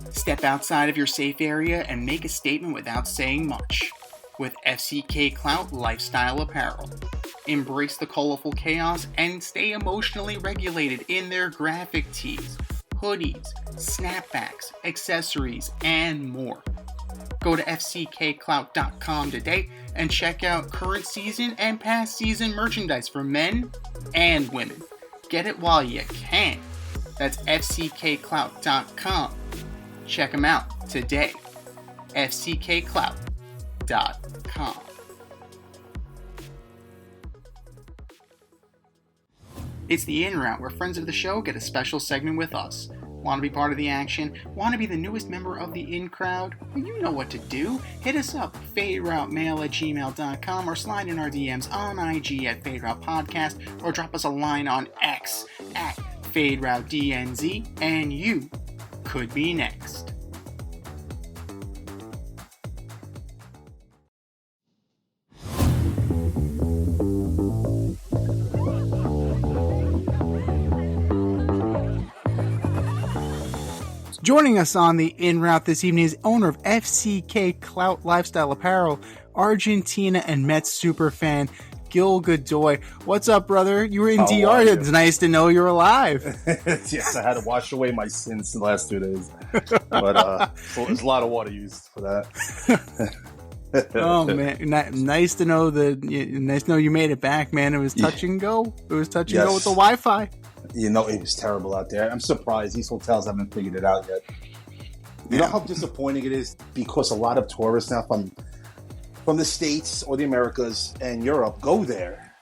Step outside of your safe area and make a statement without saying much with FCK Clout Lifestyle Apparel. Embrace the colorful chaos and stay emotionally regulated in their graphic tees, hoodies, snapbacks, accessories, and more. Go to fckclout.com today and check out current season and past season merchandise for men and women. Get it while you can. That's fckclout.com. Check them out today. fckclout.com. It's the In Route, where friends of the show get a special segment with us. Want to be part of the action? Want to be the newest member of the In Crowd? Well, you know what to do. Hit us up, faderoutemail@gmail.com, or slide in our DMs on IG at FadeRoutePodcast, or drop us a line on X at FadeRouteDNZ, and you could be next. Joining us on the In Route this evening is owner of FCK Clout Lifestyle Apparel, Argentina and Mets superfan, Gil Godoy. What's up, brother? You were in DR. It's nice to know you're alive. Yes, I had to wash away my sins the last 2 days. But there's a lot of water used for that. Oh, man. Nice to know you made it back, man. It was touch and go. It was touch and go with the Wi-Fi. You know, it was terrible out there. I'm surprised these hotels haven't figured it out yet. You know how disappointing it is? Because a lot of tourists now from the States or the Americas and Europe go there,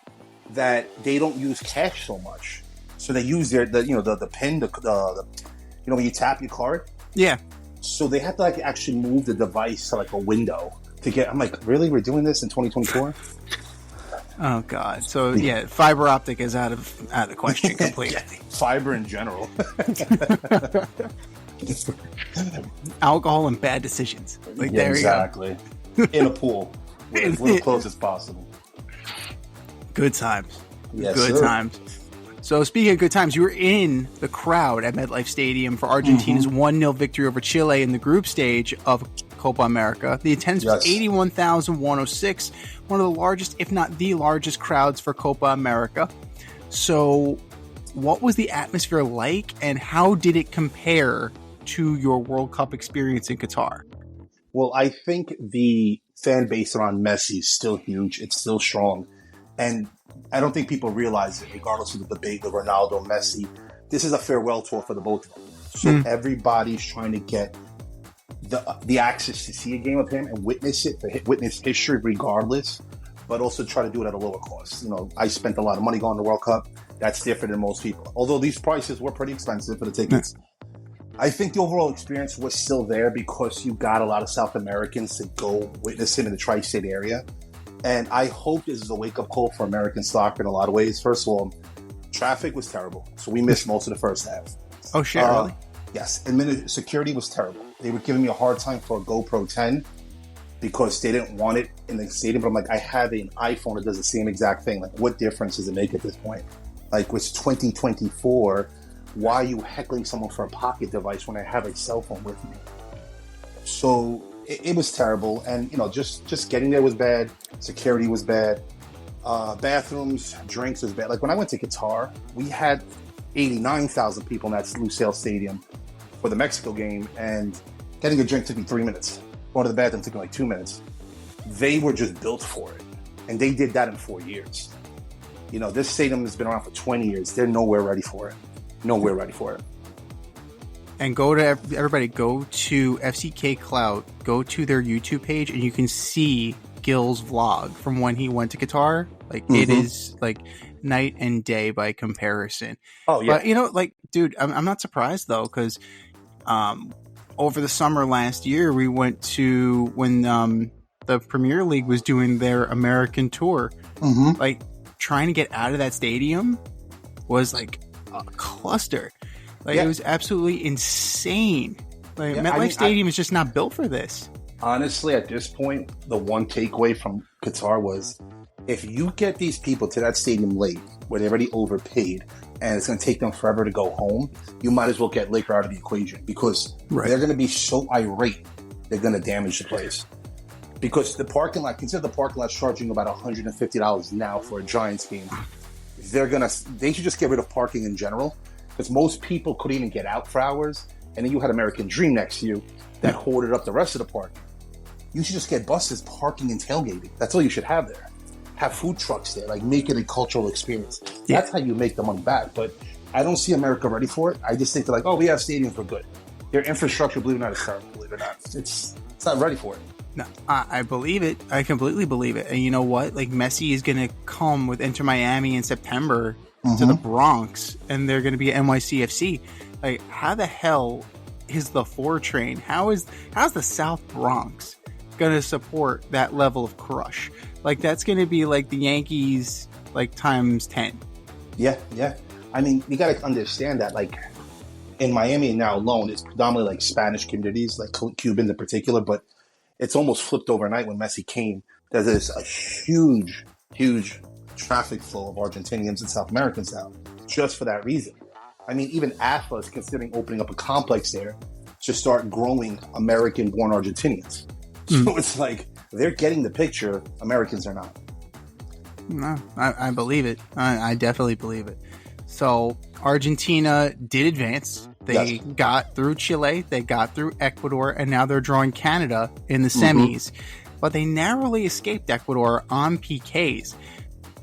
that they don't use cash so much. So they use the pen, when you tap your card. Yeah. So they have to actually move the device to a window to get. I'm like, really? We're doing this in 2024? Oh God! So fiber optic is out of the question completely. Fiber in general. Alcohol and bad decisions. There exactly. You go. In a pool, as close as possible. Good times. Yes, good times. So speaking of good times, you were in the crowd at MetLife Stadium for Argentina's 1-0 victory over Chile in the group stage of Copa America. The attendance was 81,106, one of the largest, if not the largest, crowds for Copa America. So what was the atmosphere like, and how did it compare to your World Cup experience in Qatar? Well, I think the fan base around Messi is still huge. It's still strong. And I don't think people realize it, regardless of the debate with Ronaldo, Messi. This is a farewell tour for the both of them. So everybody's trying to get the access to see a game of him and witness history regardless, but also try to do it at a lower cost. You know, I spent a lot of money going to the World Cup. That's different than most people. Although these prices were pretty expensive for the tickets. I think the overall experience was still there because you got a lot of South Americans to go witness him in the tri-state area. And I hope this is a wake-up call for American soccer in a lot of ways. First of all, traffic was terrible. So we missed most of the first half. Oh, shit, really? Yes. And security was terrible. They were giving me a hard time for a GoPro 10 because they didn't want it in the stadium. But I'm like, I have an iPhone that does the same exact thing. Like, what difference does it make at this point? Like, it's 2024. Why are you heckling someone for a pocket device when I have a cell phone with me? So it was terrible. And, just getting there was bad. Security was bad. Bathrooms, drinks was bad. Like, when I went to Qatar, we had 89,000 people in that Lusail Stadium for the Mexico game, and getting a drink took me 3 minutes. Going to the bathroom took me 2 minutes. They were just built for it, and they did that in 4 years. This stadium has been around for 20 years. They're nowhere ready for it. Nowhere ready for it. And everybody go to FCK Clout, go to their YouTube page, and you can see Gil's vlog from when he went to Qatar. It is night and day by comparison. Oh yeah. But dude, I'm not surprised though, because over the summer last year we went to when the Premier League was doing their American tour. Trying to get out of that stadium was a cluster. It was absolutely insane. MetLife Stadium is just not built for this. Honestly, at this point, the one takeaway from Qatar was, if you get these people to that stadium late, where they already overpaid, and it's going to take them forever to go home, you might as well get Laker out of the equation because they're going to be so irate, they're going to damage the place. Because the parking lot, consider the parking lot charging about $150 now for a Giants game. They should just get rid of parking in general because most people couldn't even get out for hours. And then you had American Dream next to you that hoarded up the rest of the parking. You should just get buses parking and tailgating. That's all you should have there. Have food trucks there, like make it a cultural experience. Yeah. That's how you make the money back. But I don't see America ready for it. I just think they're like, oh, we have stadiums, we're good. Their infrastructure, believe it or not, is terrible. Believe it or not, it's not ready for it. No, I believe it. I completely believe it. And you know what? Like Messi is going to come with Inter Miami in September to the Bronx, and they're going to be at NYCFC. Like, how the hell is the 4 train? How's the South Bronx going to support that level of crush? Like, that's going to be like the Yankees, like times 10. Yeah. I mean, you got to understand that, like, in Miami now alone, it's predominantly like Spanish communities, like Cubans in particular, but it's almost flipped overnight when Messi came. There's a huge traffic flow of Argentinians and South Americans now, just for that reason. I mean, even AFA is considering opening up a complex there to start growing American-born Argentinians. So it's like they're getting the picture. Americans are not. No, I believe it. I definitely believe it. So Argentina did advance. They got through Chile, they got through Ecuador, and now they're drawing Canada in the semis. But they narrowly escaped Ecuador on PKs.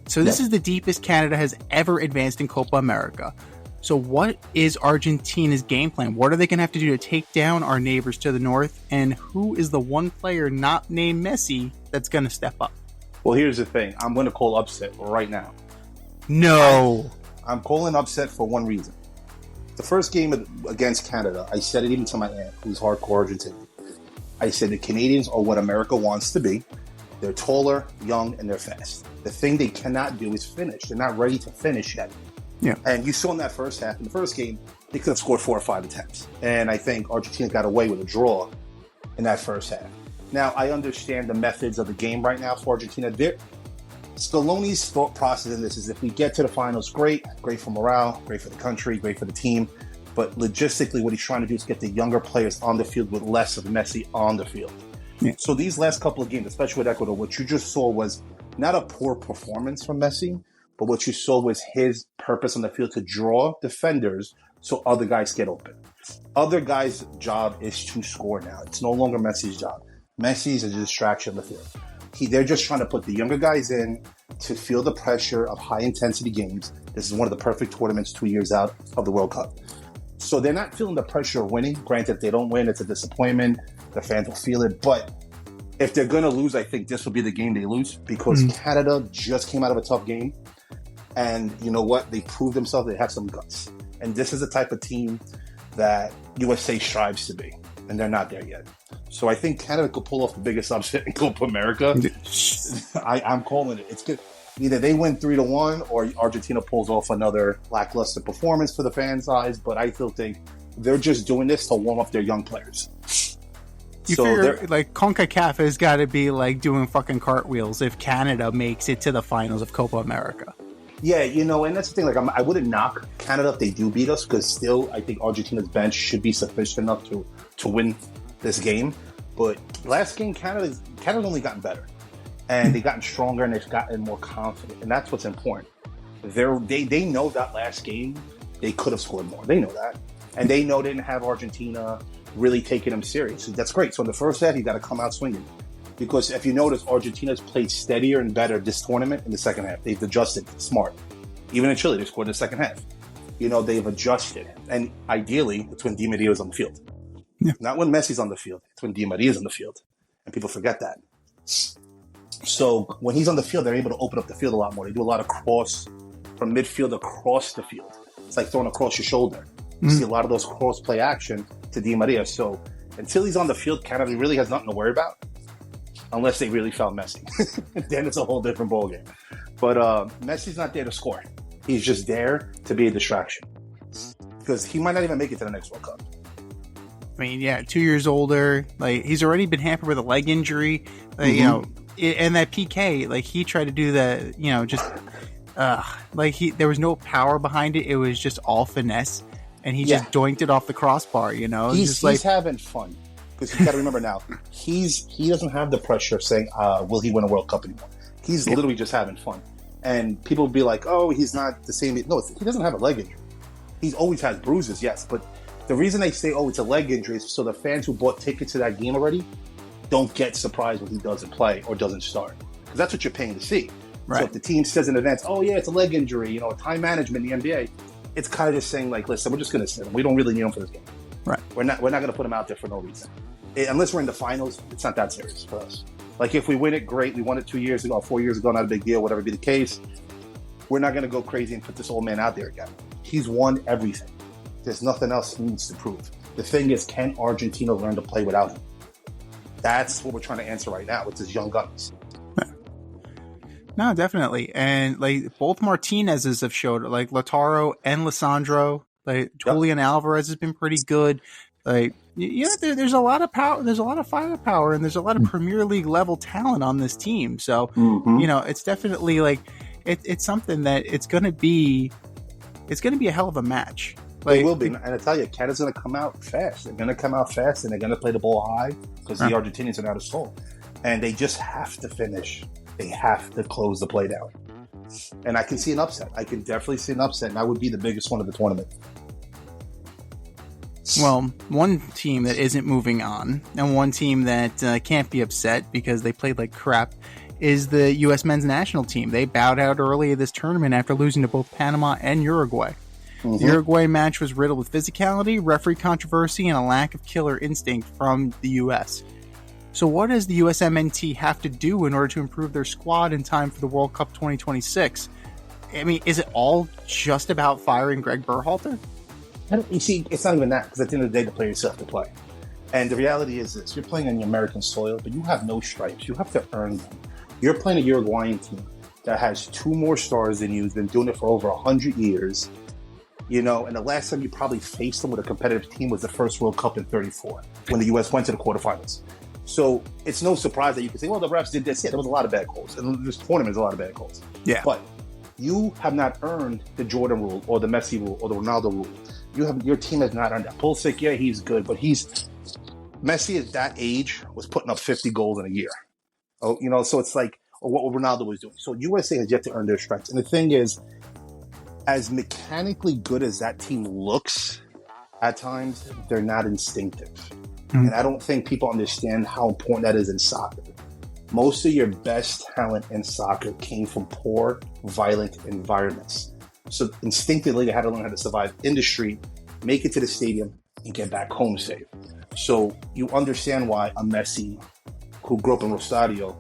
So this is the deepest Canada has ever advanced in Copa America. So what is Argentina's game plan? What are they going to have to do to take down our neighbors to the north? And who is the one player not named Messi that's going to step up? Well, here's the thing. I'm going to call upset right now. No. I'm calling upset for one reason. The first game against Canada, I said it even to my aunt, who's hardcore Argentinian. I said the Canadians are what America wants to be. They're taller, young, and they're fast. The thing they cannot do is finish. They're not ready to finish yet. Yeah. And you saw in that first half, in the first game, they could have scored 4 or 5 attempts. And I think Argentina got away with a draw in that first half. Now, I understand the methods of the game right now for Argentina. Scaloni's thought process in this is if we get to the finals, great for morale, great for the country, great for the team. But logistically, what he's trying to do is get the younger players on the field with less of Messi on the field. Yeah. So these last couple of games, especially with Ecuador, what you just saw was not a poor performance from Messi, but what you saw was his purpose on the field to draw defenders so other guys get open. Other guys' job is to score now. It's no longer Messi's job. Messi's a distraction on the field. They're just trying to put the younger guys in to feel the pressure of high-intensity games. This is one of the perfect tournaments 2 years out of the World Cup. So they're not feeling the pressure of winning. Granted, if they don't win, it's a disappointment. The fans will feel it. But if they're going to lose, I think this will be the game they lose because Canada just came out of a tough game. And you know what? They proved themselves. They have some guts. And this is the type of team that USA strives to be. And they're not there yet. So I think Canada could pull off the biggest upset in Copa America. I'm calling it. It's good. Either they win 3-1 or Argentina pulls off another lackluster performance for the fans' eyes. But I still think they're just doing this to warm up their young players. You figure, like, CONCACAF has got to be, like, doing fucking cartwheels if Canada makes it to the finals of Copa America. Yeah, you know, and that's the thing. Like, I wouldn't knock Canada if they do beat us because still, I think Argentina's bench should be sufficient enough to win this game. But last game, Canada's only gotten better. And they've gotten stronger and they've gotten more confident. And that's what's important. They know that last game, they could have scored more. They know that. And they know they didn't have Argentina really taking them serious. That's great. So in the first half, you got to come out swinging. Because if you notice, Argentina's played steadier and better this tournament in the second half. They've adjusted smart. Even in Chile, they scored in the second half. You know, they've adjusted. And ideally, it's when Di Maria's on the field. Yeah. Not when Messi's on the field. It's when Di Maria's on the field. And people forget that. So when he's on the field, they're able to open up the field a lot more. They do a lot of cross from midfield across the field. It's like throwing across your shoulder. You see a lot of those cross play action to Di Maria. So until he's on the field, Canada really has nothing to worry about. Unless they really found Messi. Then it's a whole different ballgame. But Messi's not there to score. He's just there to be a distraction. Because he might not even make it to the next World Cup. I mean, yeah, 2 years older. Like, he's already been hampered with a leg injury. Like, you know, and that PK, like, he tried to do that, you know, just there was no power behind it. It was just all finesse, and he just doinked it off the crossbar. You know, he's having fun because you got to remember now he doesn't have the pressure of saying, "Will he win a World Cup anymore?" He's literally just having fun, and people will be like, "Oh, he's not the same." No, he doesn't have a leg injury. He's always has bruises, yes, but the reason they say, "Oh, it's a leg injury," is so the fans who bought tickets to that game already don't get surprised when he doesn't play or doesn't start, because that's what you're paying to see. Right. So if the team says in advance, "Oh yeah, it's a leg injury," you know, time management in the NBA, it's kind of just saying like, "Listen, we're just going to sit him. We don't really need him for this game. Right? We're not going to put him out there for no reason. Unless we're in the finals, it's not that serious for us. Like if we win it, great. We won it 2 years ago, 4 years ago, not a big deal. Whatever be the case, we're not going to go crazy and put this old man out there again. He's won everything. There's nothing else he needs to prove. The thing is, can Argentina learn to play without him? That's what we're trying to answer right now with his young guns." No, definitely. And like both Martinez's have showed it, like Lautaro and Lisandro, like Julian Alvarez has been pretty good. Like, there's a lot of power, there's a lot of firepower, and there's a lot of Premier League level talent on this team. So, you know, it's definitely like, it's something that it's going to be a hell of a match. Like, it will be. And I tell you, Canada's going to come out fast. They're going to come out fast, and they're going to play the ball high because the Argentinians are not as slow. And they just have to finish. They have to close the play down. And I can see an upset. I can definitely see an upset, and that would be the biggest one of the tournament. Well, one team that isn't moving on, and one team that can't be upset because they played like crap, is the U.S. men's national team. They bowed out early in this tournament after losing to both Panama and Uruguay. The Uruguay match was riddled with physicality, referee controversy, and a lack of killer instinct from the U.S. So what does the USMNT have to do in order to improve their squad in time for the World Cup 2026? I mean, is it all just about firing Greg Berhalter? You see, it's not even that, because at the end of the day, the players still have to play. And the reality is this: you're playing on your American soil, but you have no stripes. You have to earn them. You're playing a Uruguayan team that has 2 more stars than you, has been doing it for over 100 years. You know, and the last time you probably faced them with a competitive team was the first World Cup in 34, when the U.S. went to the quarterfinals. So it's no surprise that you can say, well, the refs did this. Yeah, there was a lot of bad calls. And this tournament is a lot of bad calls. Yeah. But you have not earned the Jordan rule or the Messi rule or the Ronaldo rule. Your team has not earned that. Pulisic, yeah, he's good, but Messi at that age was putting up 50 goals in a year. Oh, you know, so it's like what Ronaldo was doing. So USA has yet to earn their stripes. And the thing is, as mechanically good as that team looks at times, they're not instinctive. And I don't think people understand how important that is in soccer. Most of your best talent in soccer came from poor, violent environments. So instinctively, they had to learn how to survive in the street, make it to the stadium, and get back home safe. So you understand why a Messi, who grew up in Rosario,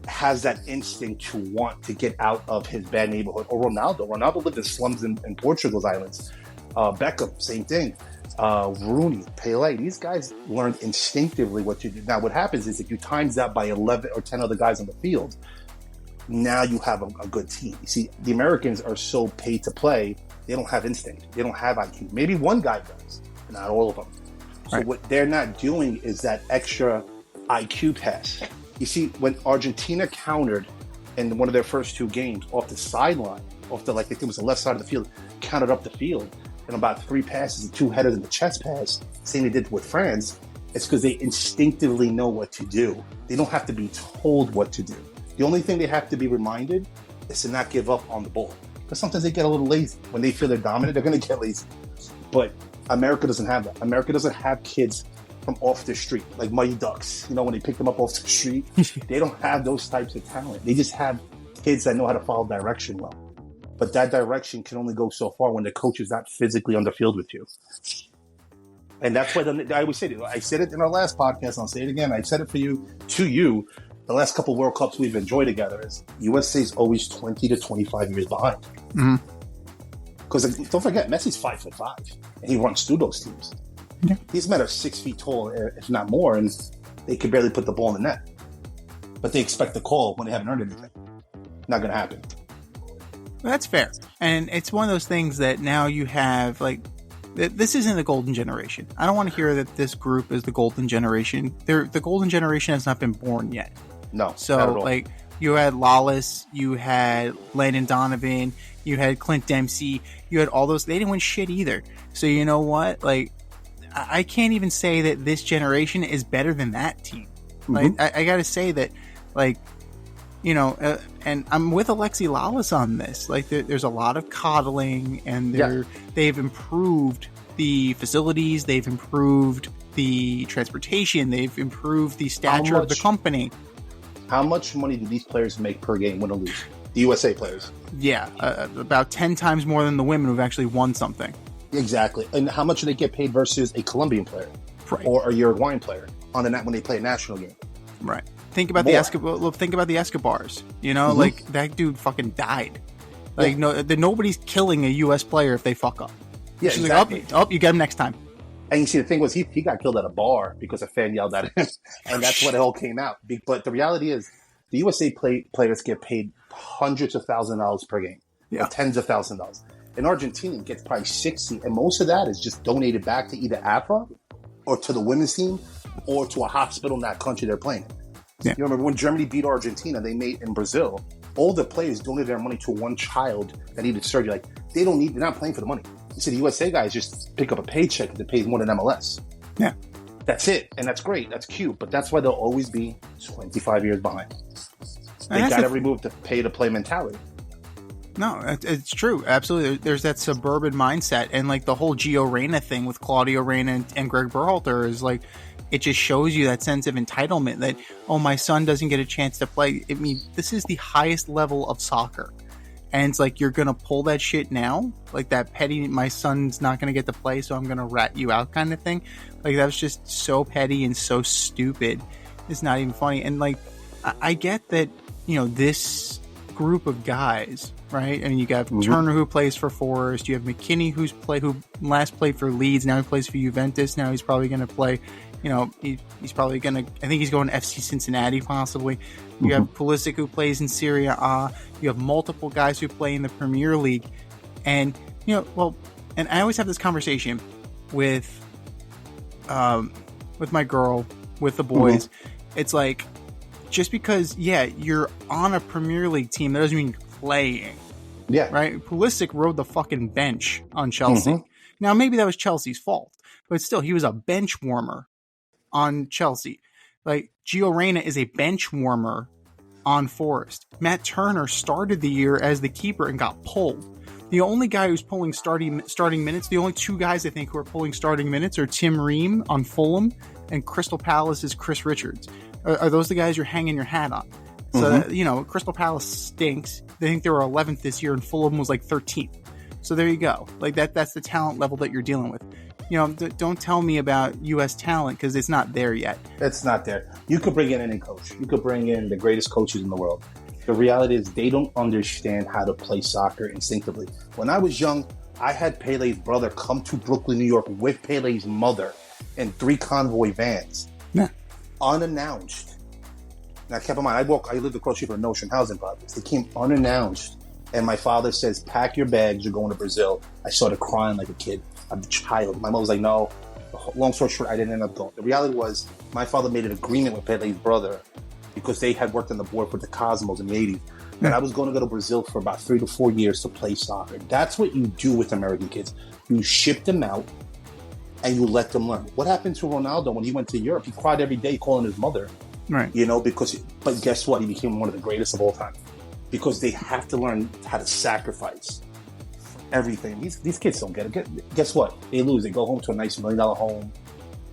has that instinct to want to get out of his bad neighborhood. Or Ronaldo. Ronaldo lived in slums in Portugal's islands. Beckham, same thing. Rooney, Pele, these guys learned instinctively what to do. Now, what happens is if you times that by 11 or 10 other guys on the field, now you have a good team. You see, the Americans are so paid to play, they don't have instinct. They don't have IQ. Maybe one guy does, but not all of them. So what they're not doing is that extra IQ pass. You see, when Argentina countered in one of their first 2 games off the sideline, I think it was the left side of the field, countered up the field, and about 3 passes and 2 headers and the chest pass, same they did with France, it's because they instinctively know what to do. They don't have to be told what to do. The only thing they have to be reminded is to not give up on the ball. Because sometimes they get a little lazy. When they feel they're dominant, they're going to get lazy. But America doesn't have that. America doesn't have kids from off the street, like Mighty Ducks. You know, when they pick them up off the street, they don't have those types of talent. They just have kids that know how to follow direction well. But that direction can only go so far when the coach is not physically on the field with you. And that's why I always say it. I said it in our last podcast. I'll say it again. I said it to you. The last couple of World Cups we've enjoyed together is USA is always 20 to 25 years behind. Because don't forget, Messi's 5'5", and he runs through those teams. Yeah. These men are 6 feet tall, if not more, and they could barely put the ball in the net. But they expect the call when they haven't earned anything. Not going to happen. That's fair. And it's one of those things that now you have, like, this isn't the golden generation. I don't want to hear that this group is the golden generation. The golden generation has not been born yet. No. So, like, You had Lawless, you had Landon Donovan, you had Clint Dempsey, you had all those. They didn't win shit either. So you know what? Like, I can't even say that this generation is better than that team. Like, I got to say that, like, you know, and I'm with Alexi Lawless on this. Like, there's a lot of coddling, and they've improved the facilities, they've improved the transportation, they've improved the stature of the company. How much money do these players make per game, win or lose? The USA players. Yeah, about 10 times more than the women who've actually won something. Exactly. And how much do they get paid versus a Colombian player, right, or a Uruguayan player on the when they play a national game? Right. Think about the Escobars. You know, like, that dude fucking died. Like, nobody's killing a U.S. player if they fuck up. Yeah, exactly. Like, you get him next time. And you see, the thing was, he got killed at a bar because a fan yelled at him, and that's when it all came out. But the reality is, the USA players get paid hundreds of thousands of dollars per game, or tens of thousands of dollars. An Argentinian gets probably 60, and most of that is just donated back to either AFA or to the women's team or to a hospital in that country they're playing in. Yeah. You remember when Germany beat Argentina, they made in Brazil, all the players donated their money to one child that needed surgery. Like, they're not playing for the money. You see, the USA guys just pick up a paycheck that pays more than MLS. Yeah. That's it. And that's great. That's cute. But that's why they'll always be 25 years behind. They got to remove the pay-to-play mentality. No, it's true. Absolutely. There's that suburban mindset. And, like, the whole Gio Reyna thing with Claudio Reyna and Greg Berhalter is, like, it just shows you that sense of entitlement that, oh, my son doesn't get a chance to play. I mean, this is the highest level of soccer. And it's like, you're going to pull that shit now? Like, that petty, my son's not going to get to play, so I'm going to rat you out kind of thing. Like, that was just so petty and so stupid. It's not even funny. And, like, I get that, you know, this group of guys, right? I mean, you got Turner, who plays for Forest. You have McKinney, who last played for Leeds. Now he plays for Juventus. Now he's probably going to play, you know, he's probably going to, I think he's going to FC Cincinnati possibly. You have Pulisic, who plays in Serie A. You have multiple guys who play in the Premier League. And, you know, well, and I always have this conversation with my girl, with the boys. It's like, just because, you're on a Premier League team, that doesn't mean you're playing. Yeah. Right? Pulisic rode the fucking bench on Chelsea. Now, maybe that was Chelsea's fault, but still, he was a bench warmer on Chelsea. Like, Gio Reyna is a bench warmer on Forest. Matt Turner started the year as the keeper and got pulled. The only guy who's pulling starting minutes, the only two guys I think who are pulling starting minutes are Tim Ream on Fulham and Crystal Palace's Chris Richards. Are those the guys you're hanging your hat on? So, that, you know, Crystal Palace stinks. They think they were 11th this year, and Fulham was like 13th. So there you go. Like, that's the talent level that you're dealing with. You know, don't tell me about U.S. talent, because it's not there yet. It's not there. You could bring in any coach. You could bring in the greatest coaches in the world. The reality is they don't understand how to play soccer instinctively. When I was young, I had Pele's brother come to Brooklyn, New York with Pele's mother in 3 convoy vans. Yeah. Unannounced. Now, keep in mind, I lived across the street from the Notion housing projects. They came unannounced, and my father says, "Pack your bags, you're going to Brazil." I started crying like a kid. I'm a child. My mom was like, "No." Long story short, I didn't end up going. The reality was, my father made an agreement with Pele's brother because they had worked on the board for the Cosmos in the 80s. And I was going to go to Brazil for about 3 to 4 years to play soccer. That's what you do with American kids. You ship them out, and you let them learn. What happened to Ronaldo when he went to Europe? He cried every day calling his mother. Right. You know, but guess what? He became one of the greatest of all time. Because they have to learn how to sacrifice everything. These kids don't get it. Guess what? They lose. They go home to a nice $1 million home,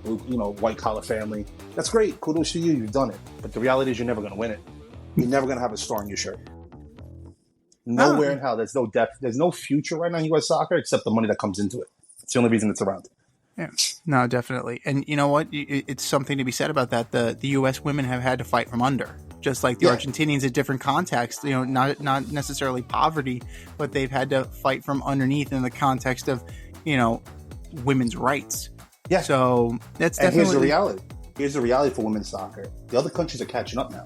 you know, white collar family. That's great. Kudos to you. You've done it. But the reality is, you're never going to win it. You're never going to have a star on your shirt. Nowhere in hell. There's no depth. There's no future right now in U.S. soccer except the money that comes into it. It's the only reason it's around. Yeah, no, definitely. And you know what? It's something to be said about that. The U.S. women have had to fight from under, just like the Argentinians at different contexts. You know, not necessarily poverty, but they've had to fight from underneath in the context of, you know, women's rights. Yeah. So that's definitely. And here's the reality. Here's the reality for women's soccer. The other countries are catching up now.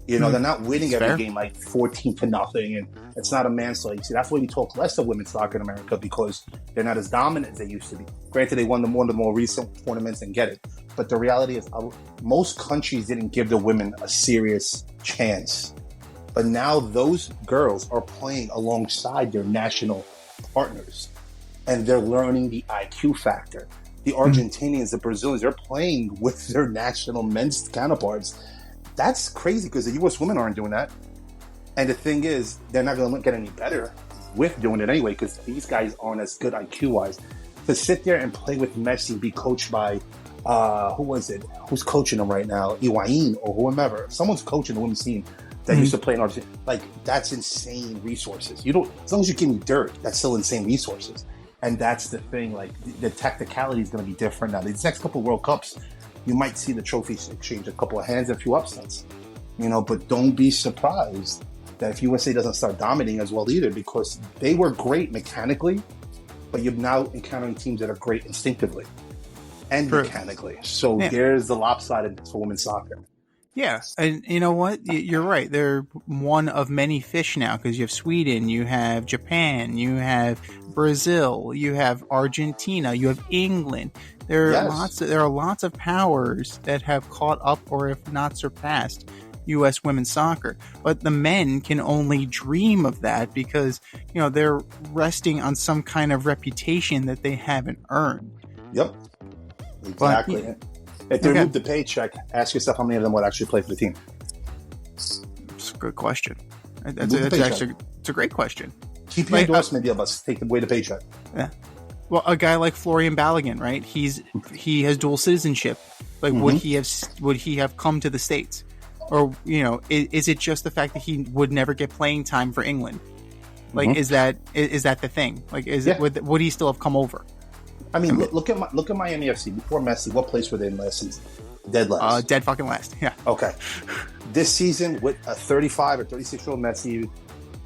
You know, they're not winning every game like 14-0, and it's not a manslaughter. See, that's why we talk less of women's soccer in America, because they're not as dominant as they used to be. Granted, they won one of the more recent tournaments and get it. But the reality is, most countries didn't give the women a serious chance But now those girls are playing alongside their national partners, and they're learning the IQ factor. The Argentinians, the Brazilians, they're playing with their national men's counterparts. That's crazy because the U.S. women aren't doing that. And the thing is, they're not going to get any better with doing it anyway because these guys aren't as good IQ-wise. To sit there and play with Messi, be coached by, who was it? Who's coaching them right now? Higuain or whomever. Someone's coaching the women's team that used to play in Argentina. Like, that's insane resources. You don't, as long as you give me dirt, that's still insane resources. And that's the thing. Like, the technicality is going to be different now. These next couple of World Cups, you might see the trophies exchange a couple of hands and a few upsets. You know, but don't be surprised that if USA doesn't start dominating as well either, because they were great mechanically, but you're now encountering teams that are great instinctively and mechanically. So there's the lopsidedness for women's soccer. Yeah, and you know what? You're right. They're one of many fish now because you have Sweden, you have Japan, you have Brazil, you have Argentina, you have England. There are lots of powers that have caught up or if not surpassed U.S. women's soccer, but the men can only dream of that because, you know, they're resting on some kind of reputation that they haven't earned. Yep, exactly. But, if they remove the paycheck, ask yourself how many of them would actually play for the team. It's a good question. It's a great question. Keep your endorsement deal, but take away the paycheck. Yeah. Well, a guy like Florian Balogun, right? He has dual citizenship. Like, would he have come to the States? Or, you know, is it just the fact that he would never get playing time for England? Like, is that the thing? Like, would he still have come over? I mean, look at Miami FC before Messi. What place were they in last season? Dead last. Dead fucking last. Yeah. Okay. This season with a 35 or 36-year-old Messi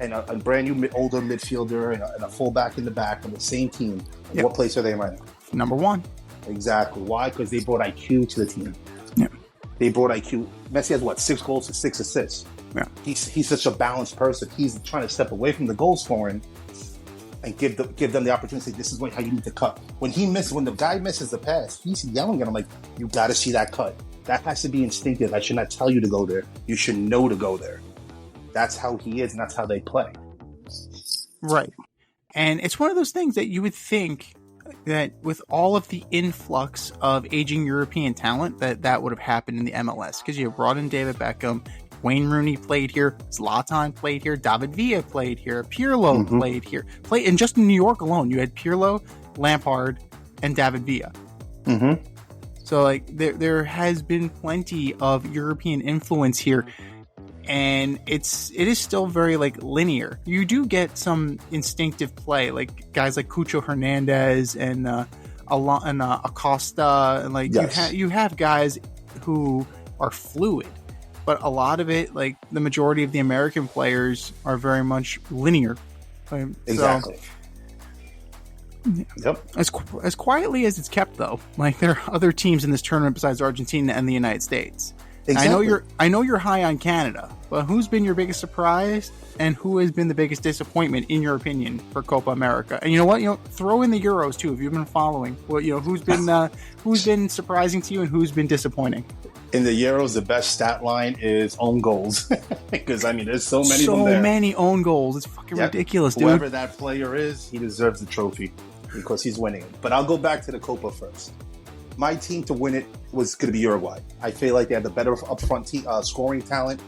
and a brand new older midfielder and a fullback in the back on the same team. What place are they in right now? Number one. Exactly. Why? Because they brought IQ to the team. Yeah. They brought IQ. Messi has 6 goals and 6 assists. Yeah. He's such a balanced person. He's trying to step away from the goal scoring and give them the opportunity. This is how you need to cut. When the guy misses the pass, he's yelling at him like, "You got to see that cut. That has to be instinctive. I should not tell you to go there. You should know to go there." That's how he is, and that's how they play. Right. And it's one of those things that you would think that with all of the influx of aging European talent, that would have happened in the MLS because you brought in David Beckham. Wayne Rooney played here. Zlatan played here. David Villa played here. Pirlo played here. And just in New York alone, you had Pirlo, Lampard, and David Villa. So, like, there has been plenty of European influence here, and it is still very, like, linear. You do get some instinctive play, like guys like Cucho Hernandez and Acosta, and like you have guys who are fluid. But a lot of it, like the majority of the American players, are very much linear. Exactly. Yep. As quietly as it's kept, though, like there are other teams in this tournament besides Argentina and the United States. Exactly. I know you're high on Canada, but who's been your biggest surprise and who has been the biggest disappointment in your opinion for Copa America? And you know what? You know, throw in the Euros too if you've been following. Well, you know, who's been surprising to you and who's been disappointing? In the Euros, the best stat line is own goals. Because, I mean, there's so many of them there. So many own goals. It's fucking ridiculous, dude. Whoever that player is, he deserves the trophy because he's winning it. But I'll go back to the Copa first. My team to win it was going to be Uruguay. I feel like they had the better upfront scoring talent.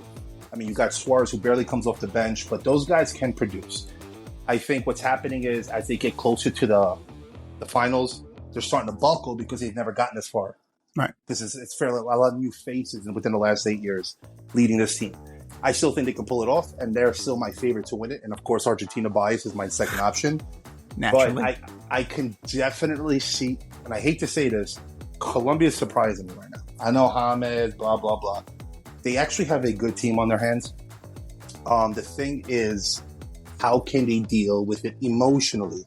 I mean, you got Suarez, who barely comes off the bench, but those guys can produce. I think what's happening is as they get closer to the finals, they're starting to buckle because they've never gotten this far. Right. It's fairly a lot of new faces within the last 8 years leading this team. I still think they can pull it off, and they're still my favorite to win it. And of course, Argentina bias is my second option. Naturally. But I can definitely see, and I hate to say this, Colombia is surprising me right now. I know James, blah, blah, blah. They actually have a good team on their hands. The thing is, how can they deal with it emotionally?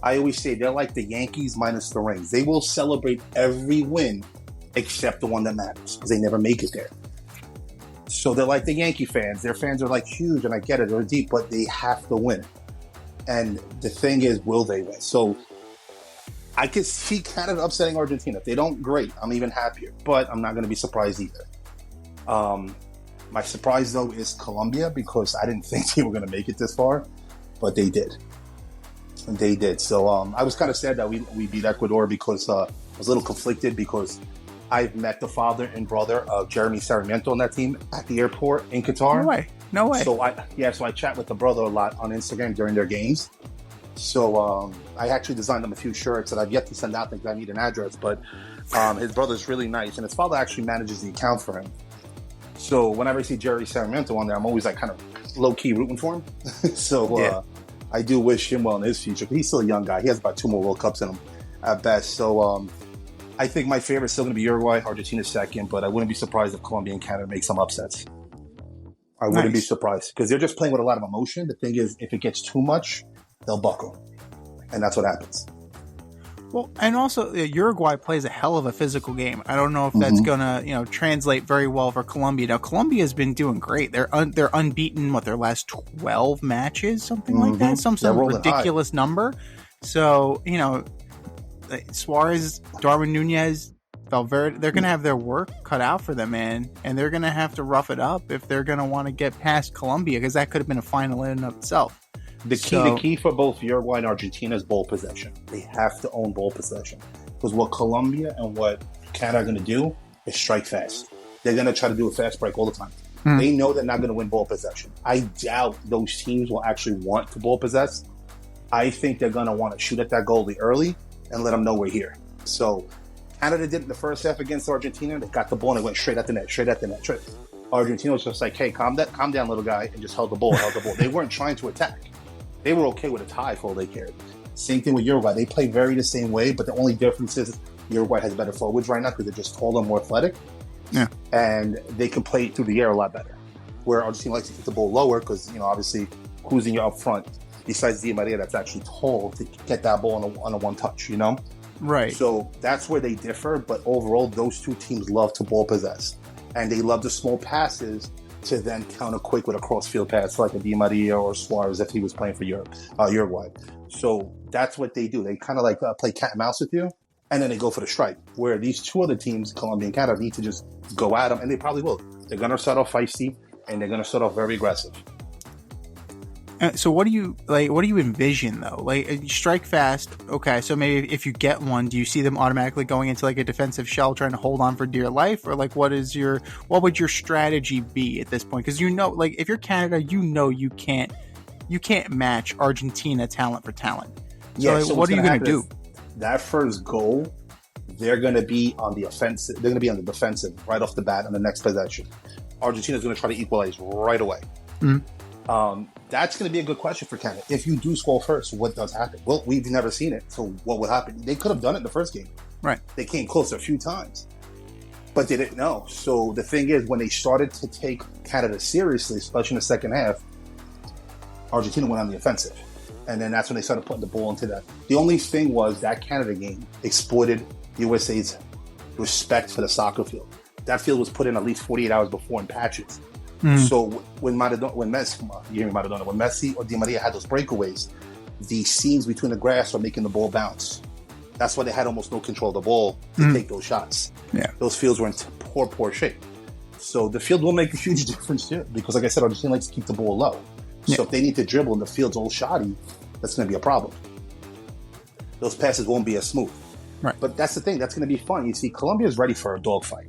I always say they're like the Yankees minus the rings. They will celebrate every win except the one that matters because they never make it there. So they're like the Yankee fans. Their fans are like huge, and I get it, they're deep, but they have to win. And the thing is, will they win? So I could see Canada upsetting Argentina. If they don't, great. I'm even happier. But I'm not going to be surprised either. My surprise, though, is Colombia, because I didn't think they were going to make it this far, but they did. They did. So I was kind of sad that we beat Ecuador, because I was a little conflicted, because I've met the father and brother of Jeremy Sarmiento on that team at the airport in Qatar. No way. So I chat with the brother a lot on Instagram during their games. So I actually designed them a few shirts that I've yet to send out because I need an address. But his brother's really nice, and his father actually manages the account for him. So whenever I see Jerry Sarmiento on there, I'm always like kind of low key rooting for him. So I do wish him well in his future. He's still a young guy. He has about 2 more World Cups in him at best. So I think my favorite is still going to be Uruguay, Argentina second, but I wouldn't be surprised if Colombia and Canada make some upsets. I wouldn't be surprised, because they're just playing with a lot of emotion. The thing is, if it gets too much, they'll buckle, and that's what happens. Well, and also Uruguay plays a hell of a physical game. I don't know if that's gonna translate very well for Colombia. Now, Colombia's been doing great. They're unbeaten. Their last 12 matches, something like that, some ridiculous number. So Suarez, Darwin Nunez, Valverde, they're going to have their work cut out for them, man. And they're going to have to rough it up if they're going to want to get past Colombia, because that could have been a final in and of itself. The key for both Uruguay and Argentina is ball possession. They have to own ball possession. Because what Colombia and what Canada are going to do is strike fast. They're going to try to do a fast break all the time. They know they're not going to win ball possession. I doubt those teams will actually want to ball possess. I think they're going to want to shoot at that goalie early and let them know we're here. So Canada did it in the first half against Argentina. They got the ball and they went straight at the net. Argentina was just like, hey, calm down, little guy, and just held the ball. They weren't trying to attack. They were okay with a tie for all they cared. Same thing with Uruguay. They play very the same way, but the only difference is Uruguay has better forwards right now because they're just taller and more athletic. Yeah. And they can play through the air a lot better. Where Argentina likes to get the ball lower because, obviously, who's in your up front besides Di Maria that's actually tall to get that ball on a one touch, Right. So that's where they differ, but overall, those two teams love to ball possess. And they love the small passes to then counter quick with a cross-field pass like a Di Maria or Suarez if he was playing for Uruguay. So that's what they do. They kind of like play cat and mouse with you, and then they go for the strike. Where these two other teams, Colombia and Canada, need to just go at them, and they probably will. They're going to start off feisty, and they're going to start off very aggressive. So what do you envision though? Like, strike fast. Okay, so maybe if you get one, do you see them automatically going into like a defensive shell, trying to hold on for dear life, or like what would your strategy be at this point? Because like if you're Canada, you can't match Argentina talent for talent. So what are you going to do? That first goal, they're going to be on the offensive. They're going to be on the defensive right off the bat on the next possession. Argentina's going to try to equalize right away. That's going to be a good question for Canada. If you do score first, what does happen? Well, we've never seen it. So what would happen? They could have done it in the first game. Right. They came close a few times, but they didn't know. So the thing is, when they started to take Canada seriously, especially in the second half, Argentina went on the offensive. And then that's when they started putting the ball into that. The only thing was that Canada game exploited USA's respect for the soccer field. That field was put in at least 48 hours before in patches. So when Messi or Di Maria had those breakaways, the seams between the grass were making the ball bounce. That's why they had almost no control of the ball to take those shots. Yeah. Those fields were in poor shape. So the field will make a huge difference too, because like I said, Argentina likes to keep the ball low. So if they need to dribble and the field's all shoddy, that's going to be a problem. Those passes won't be as smooth. Right. But that's the thing. That's going to be fun. You see, Colombia is ready for a dogfight.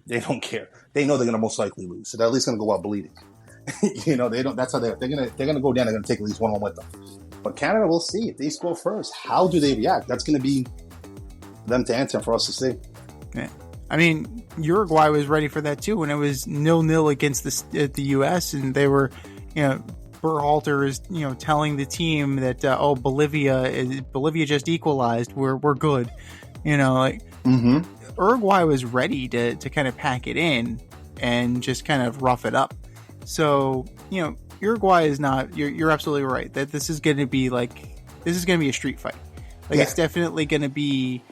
They don't care. They know they're going to most likely lose, so they're at least going to go out bleeding. They don't. That's how they're going to go down. They're going to take at least one with them. But Canada, we'll see if they score first. How do they react? That's going to be them to answer for us to see. Yeah, I mean, Uruguay was ready for that too when it was 0-0 against the U.S. and they were, Berhalter is telling the team that Bolivia just equalized. We're good. Uruguay was ready to kind of pack it in and just kind of rough it up. So, Uruguay is not, you're absolutely right that this is going to be a street fight. It's definitely going to be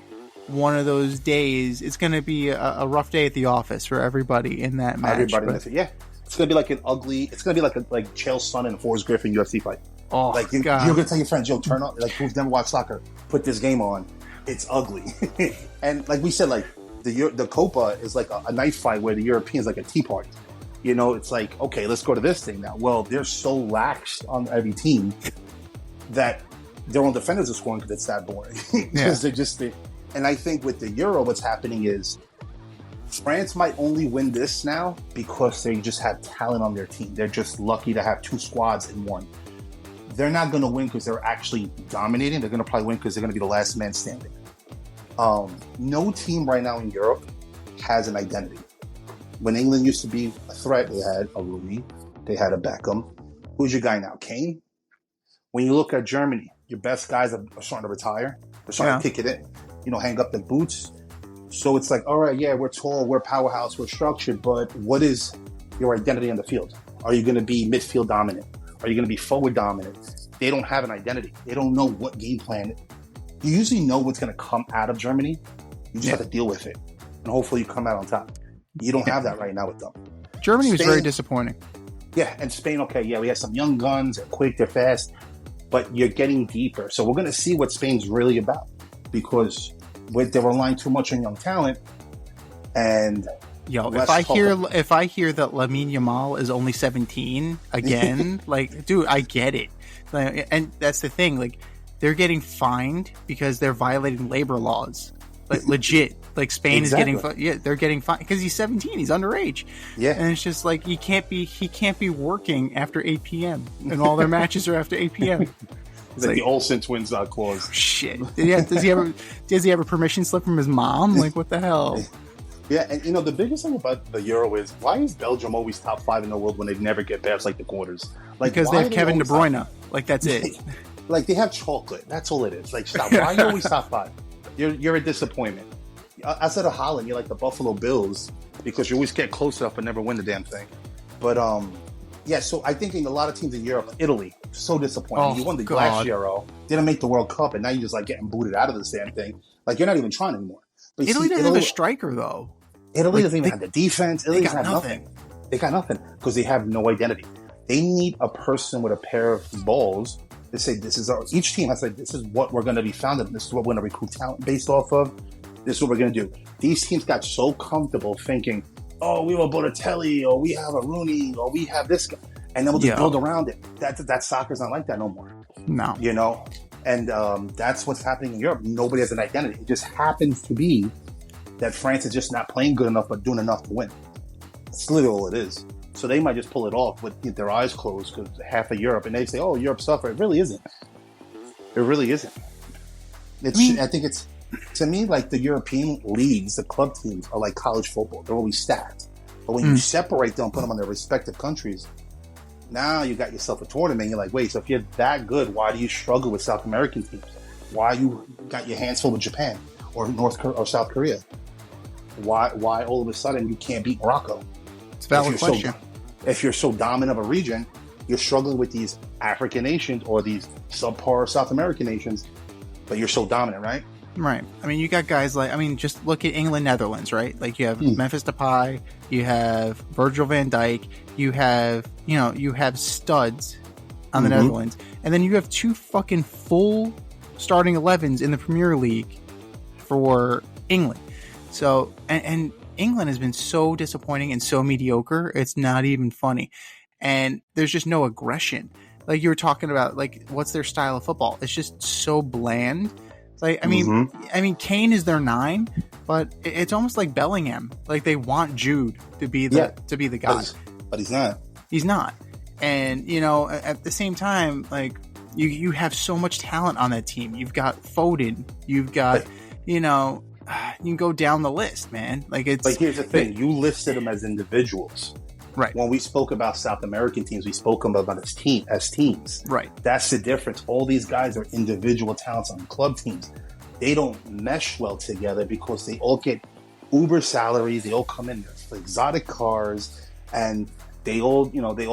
one of those days. It's going to be a rough day at the office for everybody in that match. It's going to be like it's going to be like Chael Sonnen and Forrest Griffin UFC fight. Oh, you're going to tell your friends, turn on, who's never watched soccer, put this game on. It's ugly. And like we said, the Copa is like a knife fight where the Europeans like a tea party. It's like, okay, let's go to this thing now. Well, they're so lax on every team that their own defenders are scoring because it's that boring. And I think with the Euro, what's happening is France might only win this now because they just have talent on their team. They're just lucky to have two squads in one. They're not going to win because they're actually dominating. They're going to probably win because they're going to be the last man standing. No team right now in Europe has an identity. When England used to be a threat, they had a Rooney, they had a Beckham. Who's your guy now? Kane? When you look at Germany, your best guys are starting to retire. They're starting to kick it in, hang up the boots. So it's like, all right, yeah, we're tall, we're powerhouse, we're structured, but what is your identity on the field? Are you going to be midfield dominant? Are you going to be forward dominant? They don't have an identity. They don't know what game plan. You usually know what's going to come out of Germany. You just have to deal with it. And hopefully you come out on top. You don't have that right now with them. Germany was very disappointing. Yeah, and Spain, okay, yeah, we have some young guns. They're quick, they're fast. But you're getting deeper. So we're going to see what Spain's really about. Because they're relying too much on young talent. And if I hear that Lamine Yamal is only 17 again, dude, I get it. And that's the thing, they're getting fined because they're violating labor laws. Legit. Spain is getting they're getting fined because he's 17, he's underage. Yeah. And it's just he can't be working after 8 p.m. and all their matches are after 8 p.m. It's like the Olsen twins clause. Shit. Does he have a permission slip from his mom? What the hell? Yeah, and the biggest thing about the Euro is, why is Belgium always top 5 in the world when they never get past the quarters? Because they have Kevin De Bruyne. That's it. They have chocolate. That's all it is. Stop. Why are you always top 5? You're a disappointment. Outside of Holland, you're like the Buffalo Bills because you always get close enough but never win the damn thing. But so I think in a lot of teams in Europe, Italy, so disappointing. You won the last Euro, didn't make the World Cup, and now you're just getting booted out of this damn thing. You're not even trying anymore. But Italy doesn't have a striker though. Italy doesn't even have the defense. Italy doesn't have nothing. They got nothing because they have no identity. They need a person with a pair of balls to say, each team has to say, this is what we're going to be founded. This is what we're going to recruit talent based off of. This is what we're going to do. These teams got so comfortable thinking, oh, we have a Balotelli, or we have a Rooney, or we have this guy. And then we'll just build around it. That soccer's not like that no more. No. And that's what's happening in Europe. Nobody has an identity. It just happens to be that France is just not playing good enough, but doing enough to win. That's literally all it is. So they might just pull it off with their eyes closed because half of Europe, and they say, oh, Europe suffered. It really isn't. It really isn't. I think it's, to me, the European leagues, the club teams are like college football. They're always stacked. But when you separate them, put them on their respective countries, now you got yourself a tournament. You're like, wait, so if you're that good, why do you struggle with South American teams? Why you got your hands full with Japan or South Korea? Why all of a sudden you can't beat Morocco? It's a valid question. If you're so dominant of a region, you're struggling with these African nations or these subpar South American nations, but you're so dominant, right? Right. You got guys just look at England, Netherlands, right? You have Memphis Depay, you have Virgil van Dijk, you have studs on the Netherlands, and then you have 2 fucking full starting 11s in the Premier League for England. So, and England has been so disappointing and so mediocre, it's not even funny. And there's just no aggression. You were talking about, what's their style of football? It's just so bland. Kane is their 9, but it's almost like Bellingham. They want Jude to be the guy, but he's not. He's not. And at the same time, you have so much talent on that team. You've got Foden. You've got you can go down the list, man. But here's the thing: you listed them as individuals. Right. When we spoke about South American teams, we spoke about as teams. Right. That's the difference. All these guys are individual talents on club teams. They don't mesh well together because they all get uber salaries. They all come in exotic cars, and they all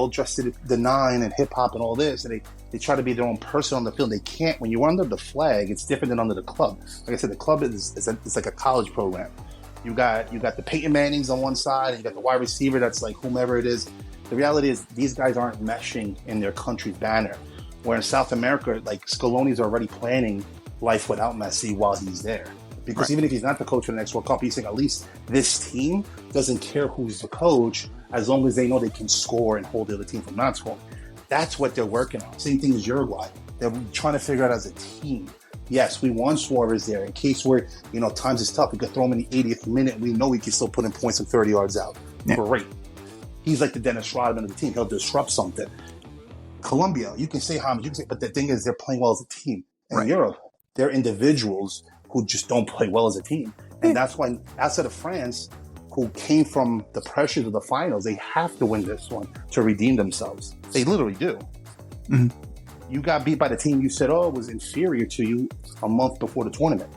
dress to the 9 and hip hop and all this, and they try to be their own person on the field. They can't. When you're under the flag, it's different than under the club. Like I said, the club it's like a college program. You got the Peyton Mannings on one side, and you got the wide receiver that's whomever it is. The reality is these guys aren't meshing in their country's banner. Where in South America, Scaloni's already planning life without Messi while he's there. Because even if he's not the coach for the next World Cup, he's saying at least this team doesn't care who's the coach. as long as they know they can score and hold the other team from not scoring. That's what they're working on. Same thing as Uruguay. They're trying to figure out as a team. Yes, we want Suarez there in case we're, times is tough. We could throw him in the 80th minute. We know we can still put in points from 30 yards out. Yeah. Great. He's like the Dennis Rodman of the team. He'll disrupt something. Colombia, you can say how much you can say, but the thing is, they're playing well as a team. In Europe, they're individuals who just don't play well as a team. And that's why, outside of France, who came from the pressures of the finals, they have to win this one to redeem themselves. They literally do. Mm-hmm. You got beat by the team you said, was inferior to you a month before the tournament.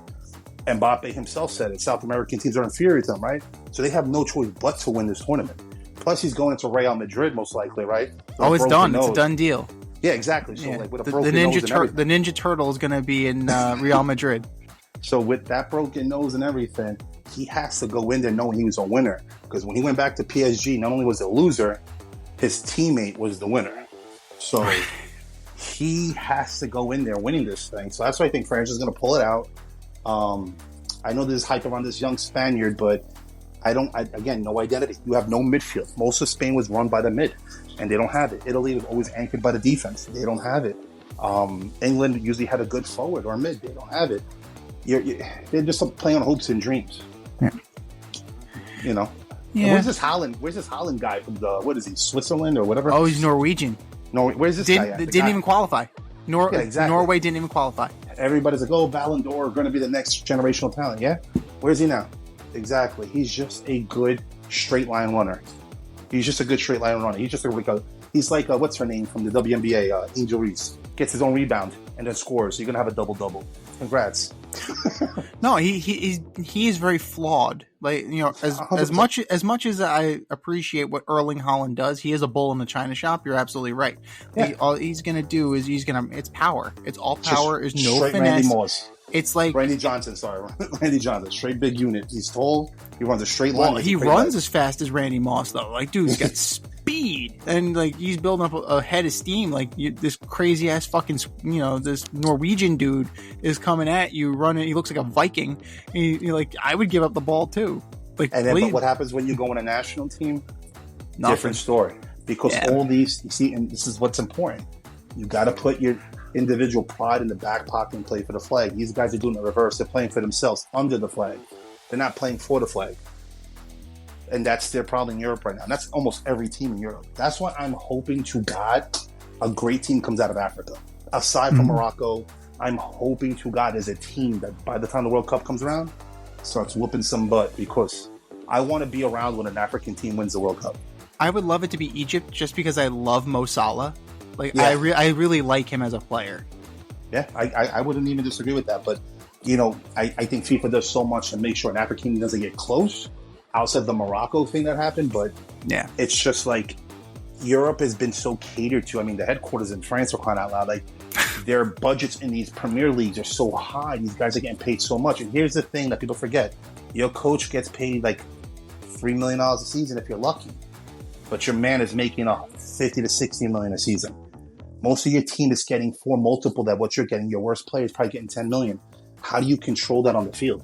Mbappe himself said it. South American teams are inferior to them, right? So they have no choice but to win this tournament. Plus, he's going into Real Madrid, most likely, right? It's done. It's a done deal. Yeah, exactly. So, with a broken nose and everything. The Ninja Turtle is going to be in Real Madrid. So with that broken nose and everything, he has to go in there knowing he was a winner. Because when he went back to PSG, not only was he a loser, his teammate was the winner. So he has to go in there winning this thing. So that's why I think France is going to pull it out. I know there's hype around this young Spaniard, but again, no identity. You have no midfield. Most of Spain was run by the mid, and they don't have it. Italy was always anchored by the defense. They don't have it. England usually had a good forward or mid. They don't have it. They're just playing on hopes and dreams. Yeah. Yeah. Where's this Holland guy from what is he, Switzerland or whatever? Oh, he's Norwegian. Where's this guy at? Didn't even qualify. Exactly. Norway didn't even qualify. Everybody's like, Ballon d'Or, going to be the next generational talent. Yeah? Where's he now? Exactly. He's just a good straight line runner. He's just like what's her name from the WNBA, Angel Reese. Gets his own rebound and then scores. So you're going to have a double-double. Congrats. No, he is very flawed. Like, as much as I appreciate what Erling Haaland does, he is a bull in the china shop. You're absolutely right. Yeah. All he's gonna do is it's power. It's all power. There's no finesse. Randy Moss. It's like Randy Johnson. Straight big unit. He's tall. He runs a straight line. Well, he runs as fast as Randy Moss though. Like, dude's got speed, and like he's building up a head of steam. Like this crazy ass fucking this Norwegian dude is coming at you running. He looks like a Viking. You're like, I would give up the ball too. Like, and then but what happens when you go on a national team? Nothing. Different story. Because all these, you see, and this is what's important. You got to put your individual pride in the back pocket and play for the flag. These guys are doing the reverse. They're playing for themselves under the flag. They're not playing for the flag. And that's their problem in Europe right now. And that's almost every team in Europe. That's why I'm hoping to God a great team comes out of Africa. Aside from Morocco, I'm hoping to God as a team that by the time the World Cup comes around, starts whooping some butt, because I want to be around when an African team wins the World Cup. I would love it to be Egypt just because I love Mo Salah. I really like him as a player. Yeah, I wouldn't even disagree with that. But, I think FIFA does so much to make sure an African team doesn't get close outside the Morocco thing that happened. But yeah, it's just like Europe has been so catered to. I mean, the headquarters in France are crying out loud. Like, their budgets in these Premier Leagues are so high. These guys are getting paid so much. And here's the thing that people forget. Your coach gets paid like $3 million a season if you're lucky. But your man is making $50 to $60 million a season. Most of your team is getting multiple that what you're getting. Your worst player is probably getting $10 million. How do you control that on the field?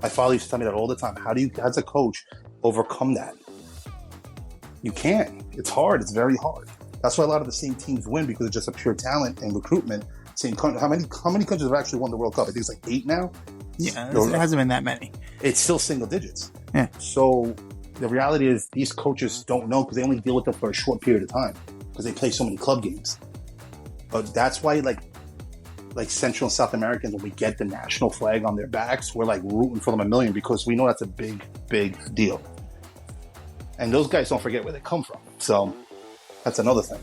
My father used to tell me that all the time. How do you, as a coach, overcome that? You can't. It's hard. It's very hard. That's why a lot of the same teams win, because it's just a pure talent and recruitment. How many countries have actually won the World Cup? I think it's like 8 now. Yeah, it hasn't been that many. It's still single digits. Yeah. So the reality is these coaches don't know, because they only deal with them for a short period of time because they play so many club games. But that's why, like Central and South Americans, when we get the national flag on their backs, we're like rooting for them a million, because we know that's a big, big deal. And those guys don't forget where they come from. So that's another thing.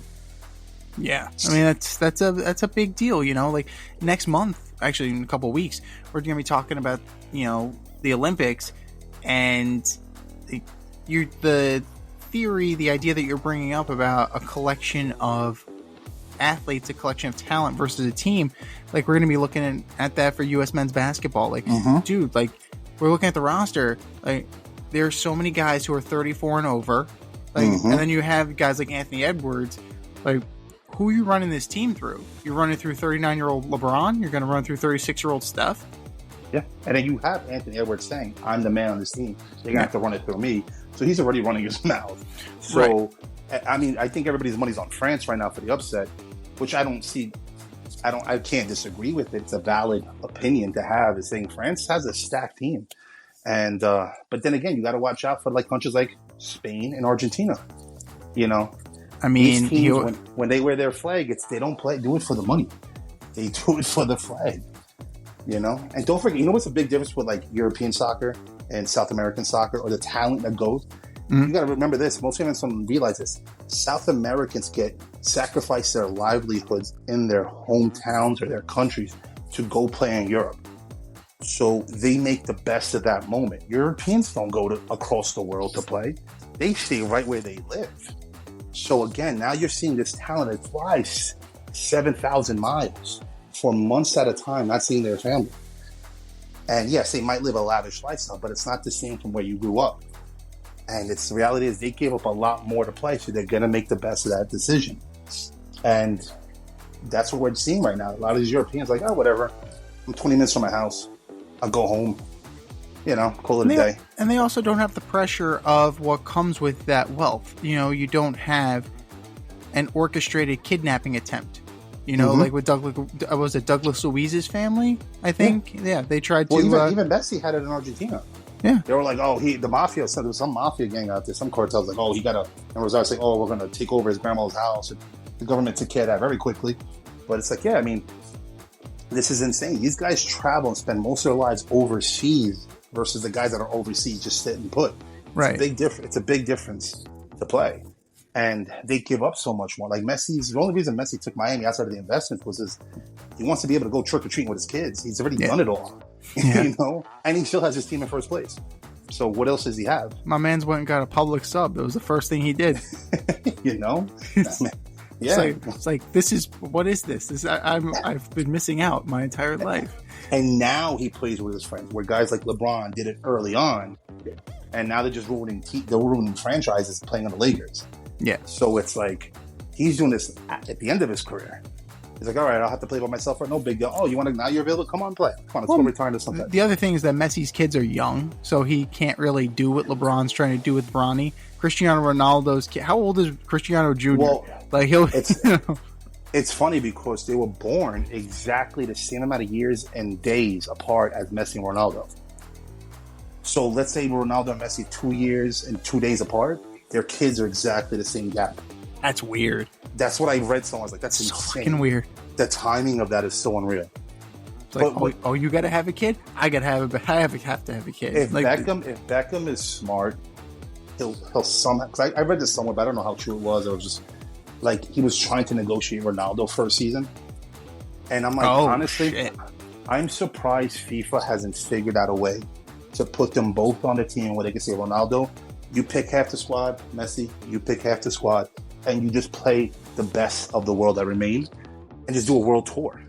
Yeah, I mean that's a big deal. Like next month, actually in a couple of weeks, we're going to be talking about the Olympics, and the theory, the idea that you're bringing up about a collection of athletes, a collection of talent versus a team. Like, we're going to be looking at that for U.S. men's basketball. Like, dude, like, we're looking at the roster. Like, there's so many guys who are 34 and over. Like, and then you have guys like Anthony Edwards. Like, who are you running this team through? You're running through 39-year-old LeBron? You're going to run through 36-year-old Steph? Yeah, and then you have Anthony Edwards saying, "I'm the man on this team. They're gonna have to run it through me." So he's already running his mouth. So, right. I mean, I think everybody's money's on France right now for the upset, which I don't see. I can't disagree with it. It's a valid opinion to have. Is saying France has a stacked team, and but then again, you got to watch out for like countries like Spain and Argentina. You know, I mean, these teams, when they wear their flag, they don't do it for the money. They do it for the flag. You know, and don't forget, you know what's a big difference with like European soccer and South American soccer, or the talent that goes. Mm-hmm. You got to remember this. Most fans don't realize this. South Americans sacrifice their livelihoods in their hometowns or their countries to go play in Europe. So they make the best of that moment. Europeans don't go across the world to play. They stay right where they live. So again, now you're seeing this talent that flies 7,000 miles for months at a time, not seeing their family. And yes, they might live a lavish lifestyle, but it's not the same from where you grew up. And the reality is they gave up a lot more to play, so they're going to make the best of that decision. And that's what we're seeing right now. A lot of these Europeans like, oh, whatever. I'm 20 minutes from my house. I'll go home. You know, call it a day. And they also don't have the pressure of what comes with that wealth. You know, you don't have an orchestrated kidnapping attempt. You know, like with Douglas Luiz's family, I think? Yeah, they tried to... Well, even Messi had it in Argentina. Yeah. They were like, oh, the mafia, so there was some mafia gang out there, some cartels like, oh, he got and Rosario saying, oh, we're going to take over his grandma's house. And the government took care of that very quickly. But it's like, yeah, I mean, this is insane. These guys travel and spend most of their lives overseas versus the guys that are overseas just sit and put. Right. It's a big difference to play. And they give up so much more. Like the only reason Messi took Miami outside of the investment was he wants to be able to go trick-or-treating with his kids. He's already done it all. Yeah. You know? And he still has his team in first place. So what else does he have? My man's went and got a public sub. It was the first thing he did. You know? Yeah. It's like, what is this? I've been missing out my entire life. And now he plays with his friends, where guys like LeBron did it early on. And now they're just ruining franchises playing on the Lakers. Yeah. So it's like, he's doing this at the end of his career. He's like, all right, I'll have to play by myself for no big deal. Oh, now you're available? Come on, play. Come on, let's go return to something. The other thing is that Messi's kids are young, so he can't really do what LeBron's trying to do with Bronny. Cristiano Ronaldo's kid, how old is Cristiano Jr.? Well, it's funny because they were born exactly the same amount of years and days apart as Messi and Ronaldo. So let's say Ronaldo and Messi 2 years and 2 days apart. Their kids are exactly the same gap. That's weird. That's what I read. Someone was like, "That's so insane." Fucking weird. The timing of that is so unreal. It's like, oh, you got to have a kid? I got to have a. I have to have a kid. If Beckham is smart, he'll somehow. Because I read this somewhere, but I don't know how true it was. It was just like he was trying to negotiate Ronaldo first season, and I'm like, honestly, shit. I'm surprised FIFA hasn't figured out a way to put them both on the team where they can say, Ronaldo, you pick half the squad, Messi, you pick half the squad, and you just play the best of the world that remain and just do a world tour.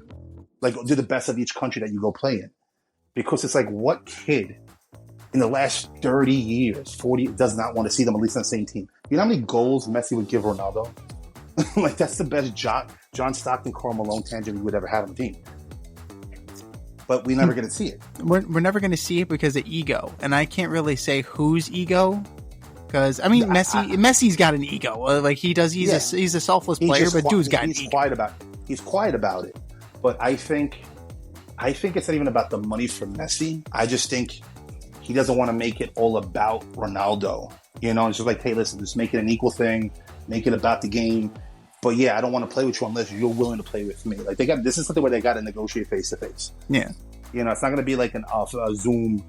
Like, do the best of each country that you go play in. Because it's like, what kid in the last 30 years, 40, does not want to see them at least on the same team? You know how many goals Messi would give Ronaldo? Like, that's the best John Stockton, Karl Malone tangent we would ever have on the team. But we're never going to see it. We're never going to see it because of ego. And I can't really say whose ego. Because, I mean, Messi's got an ego. Like, he's a selfless player, but dude's got an ego. He's quiet about it. But I think it's not even about the money for Messi. I just think he doesn't want to make it all about Ronaldo. You know, it's just like, hey, listen, just make it an equal thing. Make it about the game. But yeah, I don't want to play with you unless you're willing to play with me. Like, this is something where they got to negotiate face to face. Yeah. You know, it's not going to be like a Zoom.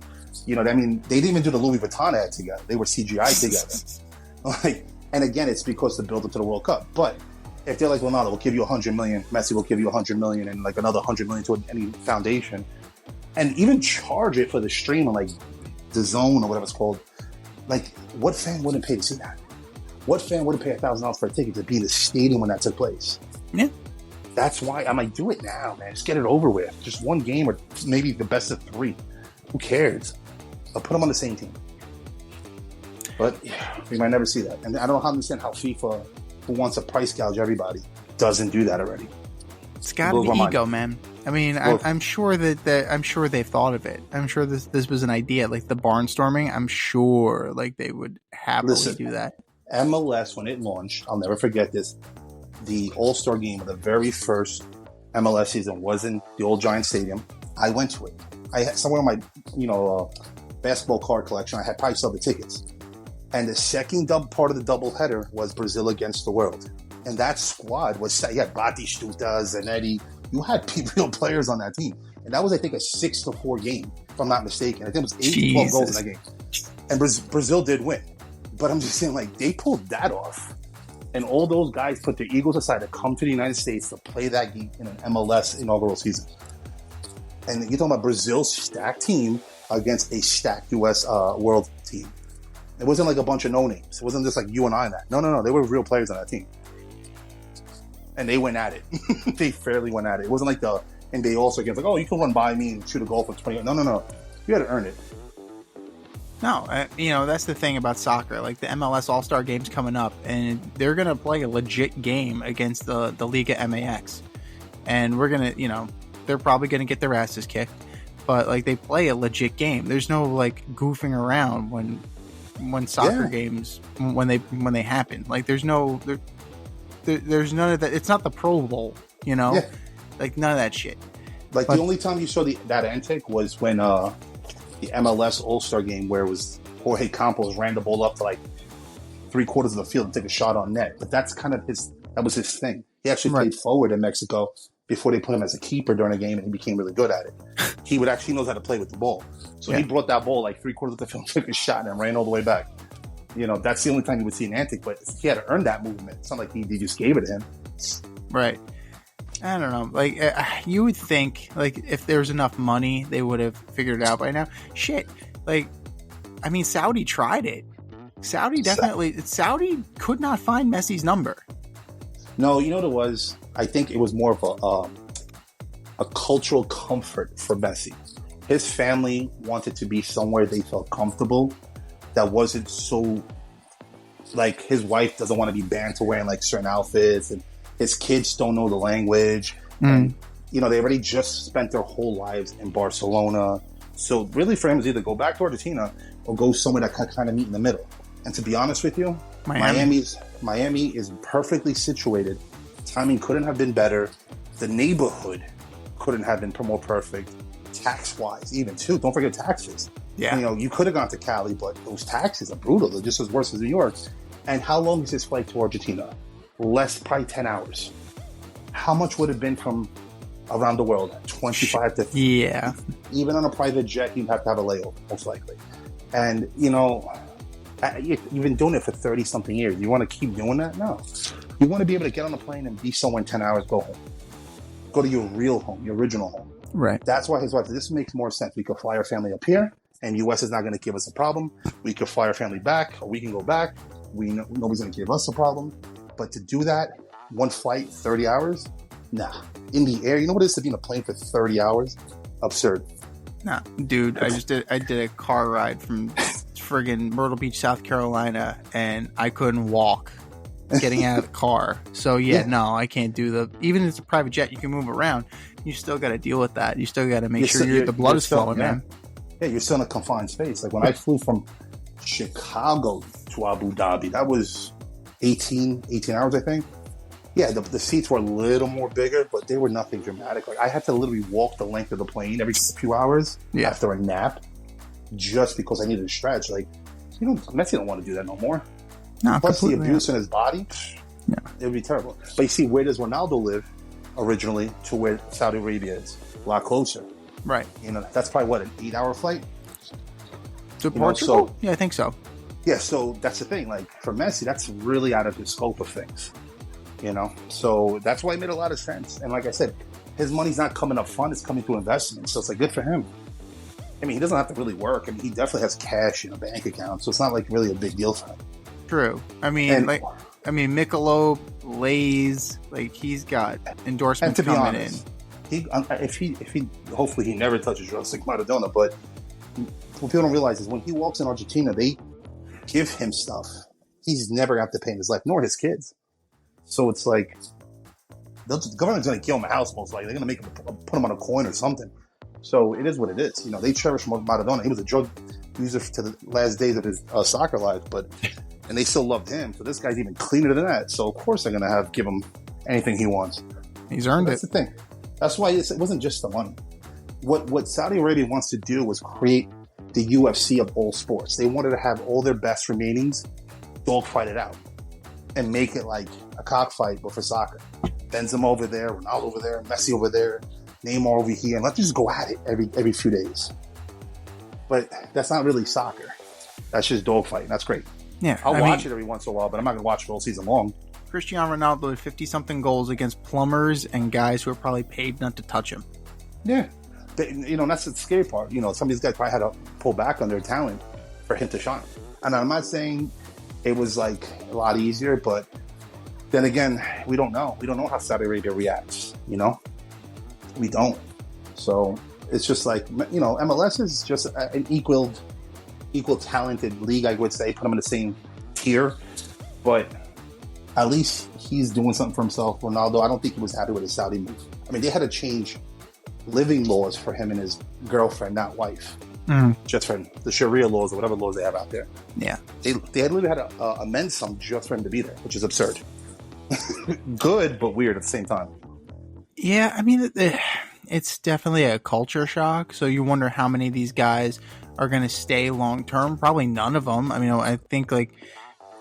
You know, I mean, they didn't even do the Louis Vuitton ad together. They were CGI together. Like, and again, it's because the build up to the World Cup. But if they're like, Ronaldo, we'll give you $100 million, Messi will give you $100 million, and like another $100 million to any foundation, and even charge it for the stream on like the Zone or whatever it's called. Like, what fan wouldn't pay to see that? What fan wouldn't pay $1,000 for a ticket to be in the stadium when that took place? Yeah. That's why I'm like, do it now, man. Just get it over with. Just one game or maybe the best of 3. Who cares? I'll put them on the same team. But yeah, we might never see that. And I don't understand how FIFA, who wants to price gouge everybody, doesn't do that already. It's got to be ego, man. I mean, I'm sure that I'm sure they've thought of it. I'm sure this was an idea, like the barnstorming. I'm sure like they would happily do that. MLS, when it launched, I'll never forget this. The All-Star game of the very first MLS season was in the old Giant Stadium. I went to it. I had somewhere in my, basketball card collection. I had probably still the tickets. And the second part of the doubleheader was Brazil against the world. And that squad was, you had Batistuta, Zanetti. You had real players on that team. And that was, I think, a 6-4 game, if I'm not mistaken. I think it was 8-12 goals in that game. And Brazil did win. But I'm just saying, like, they pulled that off. And all those guys put their egos aside to come to the United States to play that game in an MLS inaugural season. And you're talking about Brazil's stacked team against a stacked U.S. world team. It wasn't like a bunch of no-names. It wasn't just like you and I on that. No. They were real players on that team. And they went at it. They fairly went at it. It wasn't like the NBA All-Star games, like, oh, you can run by me and shoot a goal for 20. No. You had to earn it. No, that's the thing about soccer. Like the MLS All-Star game's coming up, and they're going to play a legit game against the Liga MAX. And we're going to, they're probably going to get their asses kicked. But, like, they play a legit game. There's no, like, goofing around when soccer games, when they happen. Like, there's none of that. It's not the Pro Bowl, Like, none of that shit. Like, the only time you saw that antic was when the MLS All-Star game, where it was Jorge Campos ran the ball up to, like, 3/4 of the field and took a shot on net. But that's kind of that was his thing. He actually played forward in Mexico before they put him as a keeper during a game, and he became really good at it. He knows how to play with the ball. So he brought that ball like 3/4 of the field, took a shot, and ran all the way back. That's the only time you would see an antic, but he had to earn that movement. It's not like they just gave it to him. Right. I don't know. Like, you would think, like, if there's enough money, they would have figured it out by now. Shit. Like, I mean, Saudi tried it. Saudi could not find Messi's number. No, you know what it was? I think it was more of a cultural comfort for Messi. His family wanted to be somewhere they felt comfortable that wasn't so, like, his wife doesn't want to be banned to wearing, like, certain outfits, and his kids don't know the language. And, they already just spent their whole lives in Barcelona. So really for him is either go back to Argentina or go somewhere that can kind of meet in the middle. And to be honest with you, Miami is perfectly situated. Timing couldn't have been better. The neighborhood couldn't have been more perfect. Tax-wise, even too. Don't forget taxes. Yeah. You could have gone to Cali, but those taxes are brutal. They're just as worse as New York. And how long is this flight to Argentina? Probably 10 hours. How much would it have been from around the world? 25 to 50. Yeah. Even on a private jet, you'd have to have a layover, most likely. And, you've been doing it for 30-something years. You want to keep doing that? No. You want to be able to get on a plane and be somewhere in 10 hours, go home. Go to your real home, your original home. Right. That's why his wife said, this makes more sense. We could fly our family up here, and U.S. is not going to give us a problem. We could fly our family back, or we can go back. Nobody's going to give us a problem. But to do that, one flight, 30 hours? Nah. In the air, you know what it is to be in a plane for 30 hours? Absurd. Nah, dude, I did a car ride from friggin' Myrtle Beach, South Carolina, and I couldn't walk getting out of the car. So no, I can't do even if it's a private jet, you can move around. You still got to deal with that. You still got to make sure the blood is flowing, man. Yeah, you're still in a confined space. Like when I flew from Chicago to Abu Dhabi, that was 18 hours, I think. Yeah, the seats were a little more bigger, but they were nothing dramatic. Like I had to literally walk the length of the plane every few hours after a nap, just because I needed to stretch. Like, Messi don't want to do that no more. No, plus the abuse in his body, it would be terrible. But you see, where does Ronaldo live originally to where Saudi Arabia is? A lot closer. Right. That's probably, an 8-hour flight? To Portugal? Yeah, I think so. Yeah, so that's the thing. Like, for Messi, that's really out of his scope of things. So that's why it made a lot of sense. And like I said, his money's not coming up front, it's coming through investment. So it's like good for him. I mean, he doesn't have to really work. I mean, he definitely has cash in a bank account, so it's not like really a big deal for him. True. I mean, Michelob, Lay's, like he's got endorsements coming in. If he hopefully he never touches drugs like Maradona, but what people don't realize is when he walks in Argentina, they give him stuff he's never got to pay in his life, nor his kids. So it's like, the government's going to kill him in a house, most likely. They're going to make him put him on a coin or something. So it is what it is. You know, they cherish Maradona. He was a drug user to the last days of his soccer life, and they still loved him. So this guy's even cleaner than that. So of course they're going to give him anything he wants. He's earned That's the thing. That's why it wasn't just the money. What Saudi Arabia wants to do was create the UFC of all sports. They wanted to have all their best remainings dogfight it out and make it like a cockfight, but for soccer. Benzema over there, Ronaldo over there, Messi over there, Neymar over here, and let's just go at it every few days. But that's not really soccer. That's just dogfighting. That's great. Yeah, I'll watch it every once in a while, but I'm not going to watch it all season long. Cristiano Ronaldo had 50-something goals against plumbers and guys who were probably paid not to touch him. Yeah. That's the scary part. You know, some of these guys probably had to pull back on their talent for him to shine. And I'm not saying it was like a lot easier, but then again, we don't know. We don't know how Saudi Arabia reacts, you know? We don't. So it's just like, you know, MLS is just an equal talented league, I would say. Put them in the same tier. But at least he's doing something for himself. Ronaldo, I don't think he was happy with his Saudi move. I mean, they had to change living laws for him and his girlfriend, not wife. Just for the Sharia laws or whatever laws they have out there. Yeah. They literally had to amend some just for him to be there, which is absurd. Good, but weird at the same time. Yeah, I mean, it's definitely a culture shock. So you wonder how many of these guys are going to stay long term. Probably none of them. I mean, I think like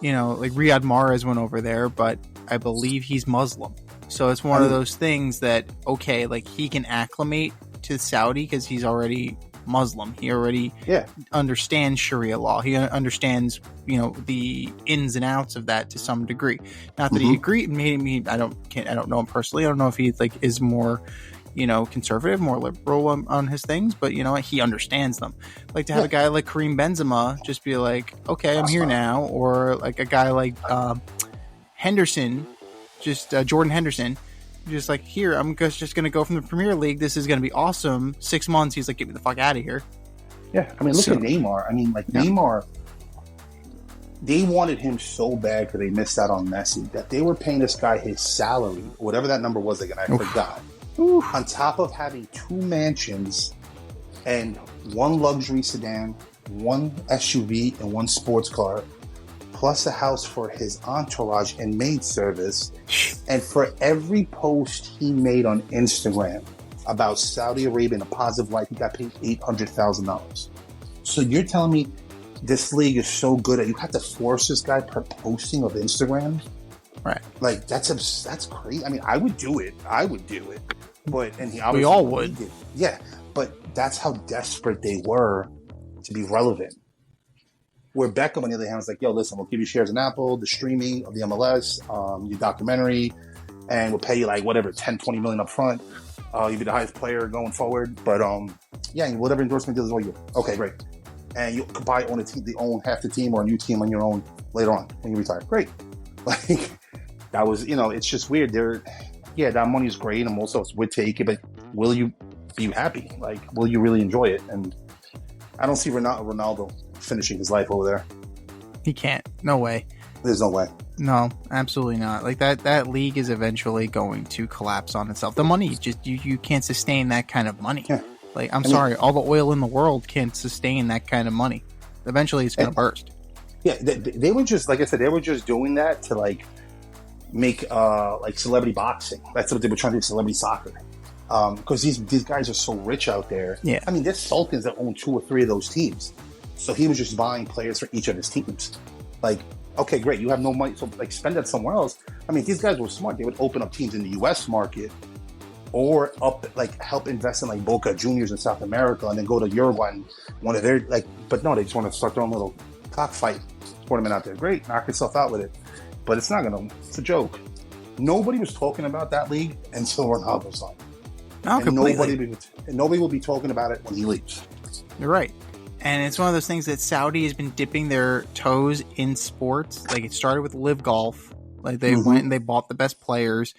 Riyad Mahrez went over there, but I believe he's Muslim. So it's one of those things that, okay, like he can acclimate to Saudi because he's already Muslim. He already understands Sharia law. He understands, the ins and outs of that to some degree. Not that he agreed. Maybe I don't know him personally. I don't know if he is more, conservative, more liberal on his things, but he understands them. Like to have a guy like Karim Benzema just be like, okay, I'm here now, or like a guy like Henderson. Jordan Henderson, just like, here, I'm just going to go from the Premier League. This is going to be awesome. 6 months, he's like, get me the fuck out of here. Yeah, I mean, look at Neymar. I mean, Neymar, they wanted him so bad because they missed out on Messi that they were paying this guy his salary, whatever that number was again, I forgot. On top of having 2 mansions and 1 luxury sedan, 1 SUV, and 1 sports car, plus a house for his entourage and maid service. And for every post he made on Instagram about Saudi Arabia and a positive life, he got paid $800,000. So you're telling me this league is so good that you have to force this guy per posting of Instagram? Right. Like, that's crazy. I mean, I would do it. But, and he obviously... We all would. Yeah, but that's how desperate they were to be relevant. Where Beckham, on the other hand, was like, yo, listen, we'll give you shares in Apple, the streaming of the MLS, your documentary, and we'll pay you like whatever, 10, 20 million up front. You'll be the highest player going forward. But whatever endorsement deal is all you. Okay, great. And you could probably own half the team or a new team on your own later on when you retire. Great. Like, that was, it's just weird. That money is great, and also it's would take it, but will you be happy? Like, will you really enjoy it? And I don't see Ronaldo finishing his life over there. He can't. No way. There's no way. No, absolutely not. Like that league is eventually going to collapse on itself. The money, just you can't sustain that kind of money. Yeah. Like, I'm sorry, all the oil in the world can't sustain that kind of money. Eventually it's going to burst. Yeah, they were just, like I said, they were just doing that to like make like celebrity boxing. That's what they were trying to do, celebrity soccer. Because these guys are so rich out there. Yeah. I mean, there's sultans that own 2 or 3 of those teams. So he was just buying players for each of his teams. Like, okay, great, you have no money, so like spend that somewhere else. I mean, these guys were smart. They would open up teams in the U.S. market, or help invest in like Boca Juniors in South America, and then go to Uruguay and one of their But no, they just want to start their own little cockfight tournament out there. Great, knock yourself out with it. But it's a joke. Nobody was talking about that league until Ronaldo signed. No, completely. Nobody will be talking about it when he leaves. You're right. And it's one of those things that Saudi has been dipping their toes in sports. Like, it started with Live Golf. Like, they went and they bought the best players.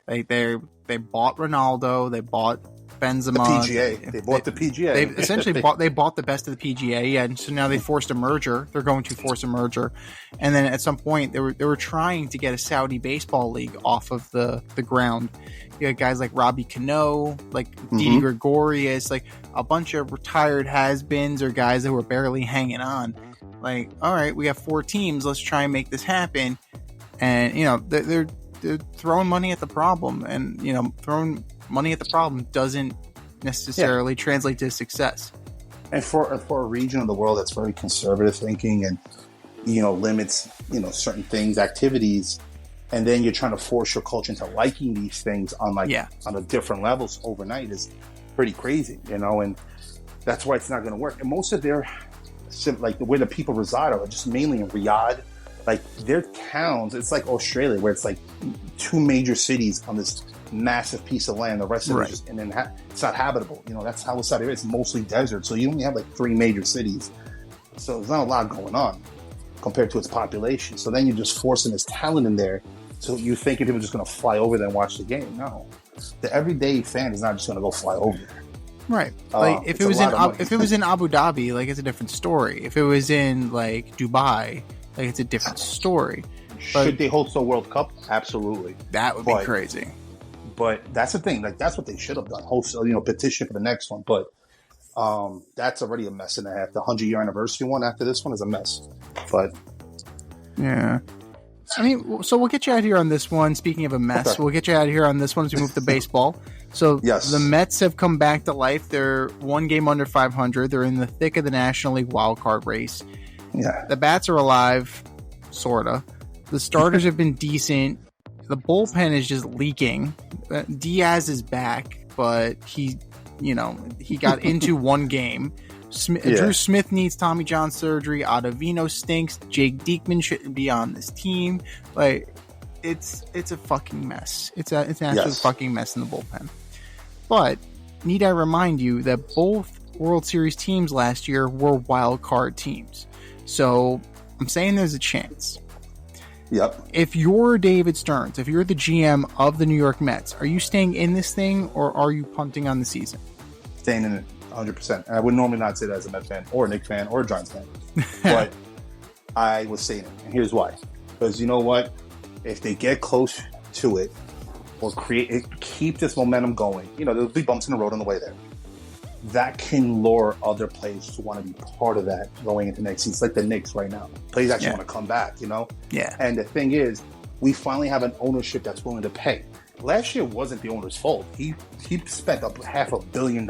Like, they bought Ronaldo. They bought Benzema. PGA. They bought the PGA. They essentially bought the best of the PGA, and so now they forced a merger. They're going to force a merger, and then at some point they were trying to get a Saudi baseball league off of the ground. You had guys like Robbie Cano, like Didi Gregorius, like a bunch of retired has-beens or guys that were barely hanging on. Like, all right, we have 4 teams. Let's try and make this happen. And they're throwing money at the problem, and throwing money at the problem doesn't necessarily translate to success. And for a region of the world that's very conservative thinking and limits certain things, activities, and then you're trying to force your culture into liking these things on a different levels overnight is pretty crazy, and that's why it's not going to work. And most of their where the people reside are just mainly in Riyadh. Like their towns, it's like Australia, where it's like 2 major cities on this massive piece of land. The rest of it is just, and then it's not habitable. That's how Saudi Arabia is. It's mostly desert, so you only have like 3 major cities. So there's not a lot going on compared to its population. So then you're just forcing this talent in there. So you think people are just going to fly over there and watch the game? No, the everyday fan is not just going to go fly over there. Right. Like if it was in Abu Dhabi, like it's a different story. If it was in like Dubai, like it's a different story. Should they host a World Cup? Absolutely. That would be crazy. But that's the thing. Like that's what they should have done. Host, petition for the next one. But that's already a mess and a half. The 100-year anniversary one after this one is a mess. But yeah. I mean, so we'll get you out here on this one. Speaking of a mess, we'll get you out here on this one as we move to baseball. So the Mets have come back to life. They're 1 game under 500. They're in the thick of the National League wildcard race. Yeah. The bats are alive, sorta. The starters have been decent. The bullpen is just leaking. Diaz is back, but he got into 1 game. Drew Smith needs Tommy John surgery. Ottavino stinks. Jake Diekman shouldn't be on this team. Like, it's a fucking mess. It's an absolute fucking mess in the bullpen. But need I remind you that both World Series teams last year were wild card teams. So I'm saying there's a chance. Yep. If you're David Stearns, if you're the GM of the New York Mets, are you staying in this thing or are you punting on the season? Staying in it, 100%. And I would normally not say that as a Mets fan or a Knicks fan or a Giants fan. But I was saying it. And here's why. Because you know what? If they get close to it or keep this momentum going, there'll be bumps in the road on the way there. That can lure other players to want to be part of that going into next season. It's like the Knicks right now. Players actually want to come back, Yeah. And the thing is, we finally have an ownership that's willing to pay. Last year wasn't the owner's fault. He spent up $500 million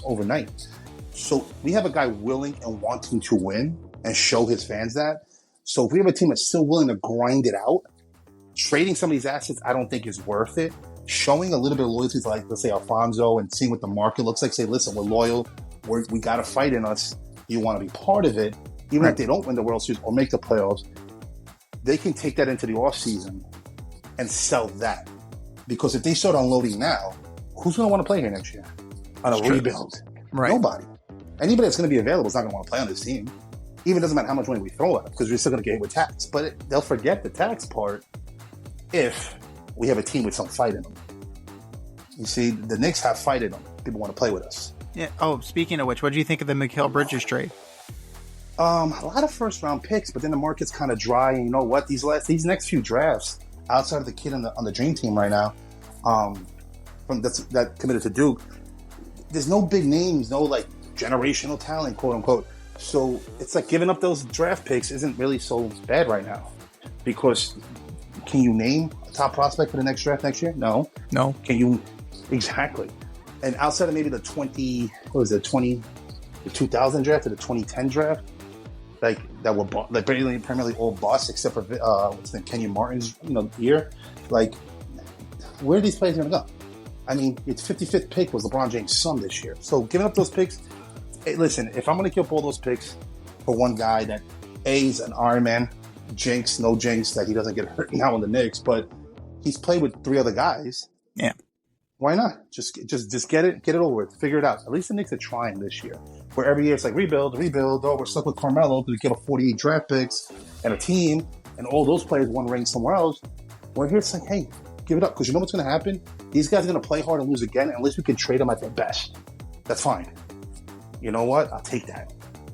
overnight. So we have a guy willing and wanting to win and show his fans that. So if we have a team that's still willing to grind it out, trading some of these assets I don't think is worth it. Showing a little bit of loyalty to, like, let's say, Alfonso and seeing what the market looks like. Say, listen, we're loyal. We got a fight in us. You want to be part of it. Even if they don't win the World Series or make the playoffs, they can take that into the offseason and sell that. Because if they start unloading now, who's going to want to play here next year on a rebuild? Right. Nobody. Anybody that's going to be available is not going to want to play on this team. Even doesn't matter how much money we throw at them because we're still going to get hit with tax. But they'll forget the tax part if we have a team with some fight in them. You see, the Knicks have fight in them. People want to play with us. Yeah. Oh, speaking of which, what do you think of the Mikal Bridges trade? A lot of first-round picks, but then the market's kind of dry. And you know what? These next few drafts, outside of the kid on the dream team right now, that committed to Duke, there's no big names, no like generational talent, quote unquote. So it's like giving up those draft picks isn't really so bad right now, because can you name a top prospect for the next draft next year? No. Can you? Exactly. And outside of maybe the 2000 draft or the 2010 draft, like that were like primarily all busts except for what's the name, Kenyon Martin's year. Like, where are these players going to go? I mean, its 55th pick was LeBron James' son this year. So giving up those picks, hey, listen, if I'm going to give up all those picks for one guy that A's an Iron Man, jinx, no jinx, that he doesn't get hurt now in the Knicks, but he's played with 3 other guys. Yeah. Why not? Just get it over with, figure it out. At least the Knicks are trying this year. Where every year it's like rebuild. Oh, we're stuck with Carmelo because we give up 48 draft picks and a team, and all those players won rings somewhere else. Where here it's like, hey, Give it up. Because you know what's going to happen? These guys are going to play hard and lose again unless we can trade them at their best. That's fine. You know what? I'll take that.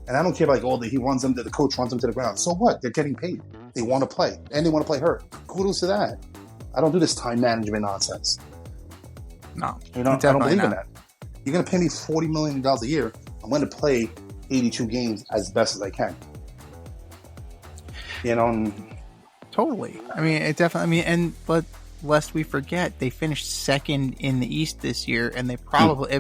And I don't care about the coach runs them to the ground. So what? They're getting paid. They want to play. And they want to play hurt. Kudos to that. I don't do this time management nonsense. No. I don't believe in that. You're going to pay me $40 million a year. I'm going to play 82 games as best as I can. Totally. I mean, it definitely. But lest we forget, they finished second in the East this year, and they probably,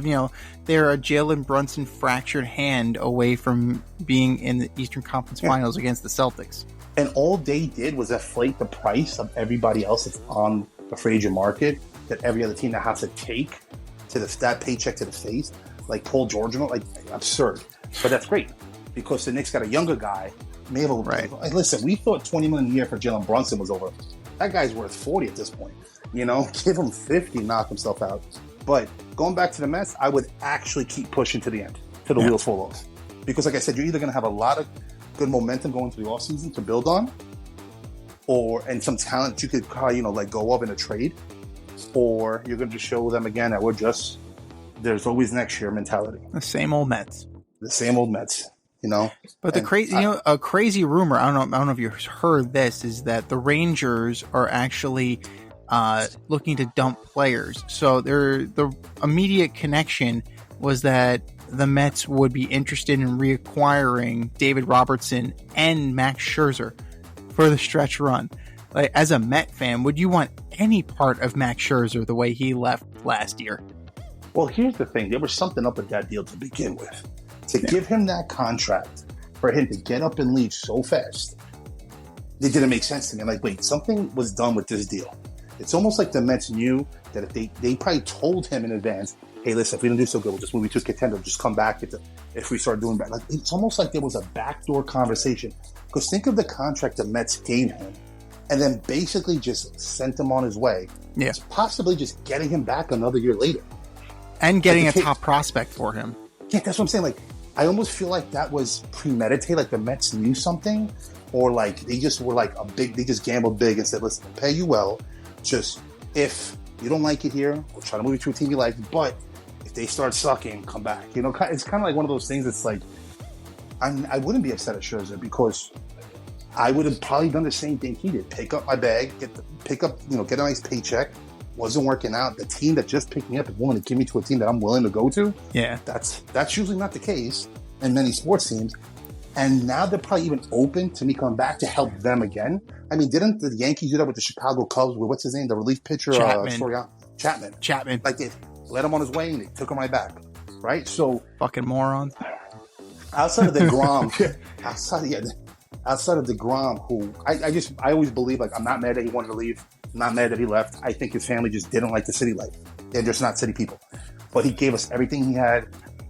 they're a Jalen Brunson fractured hand away from being in the Eastern Conference Finals against the Celtics. And all they did was inflate the price of everybody else that's on the free agent market that every other team that has to take that paycheck to the face, like Paul George, absurd. But that's great because the Knicks got a younger guy. Right. Listen, we thought $20 million a year for Jalen Brunson was over. That guy's worth 40 at this point. Give him 50, knock himself out. But going back to the Mets, I would actually keep pushing to the end, till the wheels fall off. Because like I said, you're either going to have a lot of good momentum going through the offseason to build on, and some talent you could probably, let go of in a trade, or you're going to show them again that there's always next year mentality. The same old Mets. But a crazy rumor, I don't know if you heard this, is that the Rangers are actually looking to dump players. So the immediate connection was that the Mets would be interested in reacquiring David Robertson and Max Scherzer for the stretch run. Like, as a Met fan, would you want any part of Max Scherzer the way he left last year? Well, here's the thing. There was something up with that deal to begin with. To give him that contract, for him to get up and leave so fast, it didn't make sense to me. I'm like, wait, something was done with this deal. It's almost like the Mets knew that if they probably told him in advance, hey, listen, if we don't do so good, we'll just move you to a contender, just come back if we start doing bad. Like, it's almost like there was a backdoor conversation. Because think of the contract the Mets gave him and then basically just sent him on his way. Yeah. It's possibly just getting him back another year later. And getting a top prospect for him. Yeah, that's what I'm saying. Like, I almost feel like that was premeditated, like the Mets knew something, or like they just were like they just gambled big and said, listen, we'll pay you well. Just if you don't like it here, we'll try to move you to a team you like, but if they start sucking, come back. It's kind of like one of those things that's like, I wouldn't be upset at Scherzer because I would have probably done the same thing he did. Pick up my bag, get a nice paycheck. Wasn't working out. The team that just picked me up is willing to give me to a team that I'm willing to go to. Yeah. That's usually not the case in many sports teams. And now they're probably even open to me coming back to help them again. I mean, didn't the Yankees do that with the Chicago Cubs with, what's his name, the relief pitcher? Chapman. Like, they let him on his way and they took him right back. Right? So. Fucking morons. Outside of the Grom, outside of DeGrom, who I always believe, like, I'm not mad that he wanted to leave. I'm not mad that he left. I think his family just didn't like the city life. They're just not city people. But he gave us everything he had.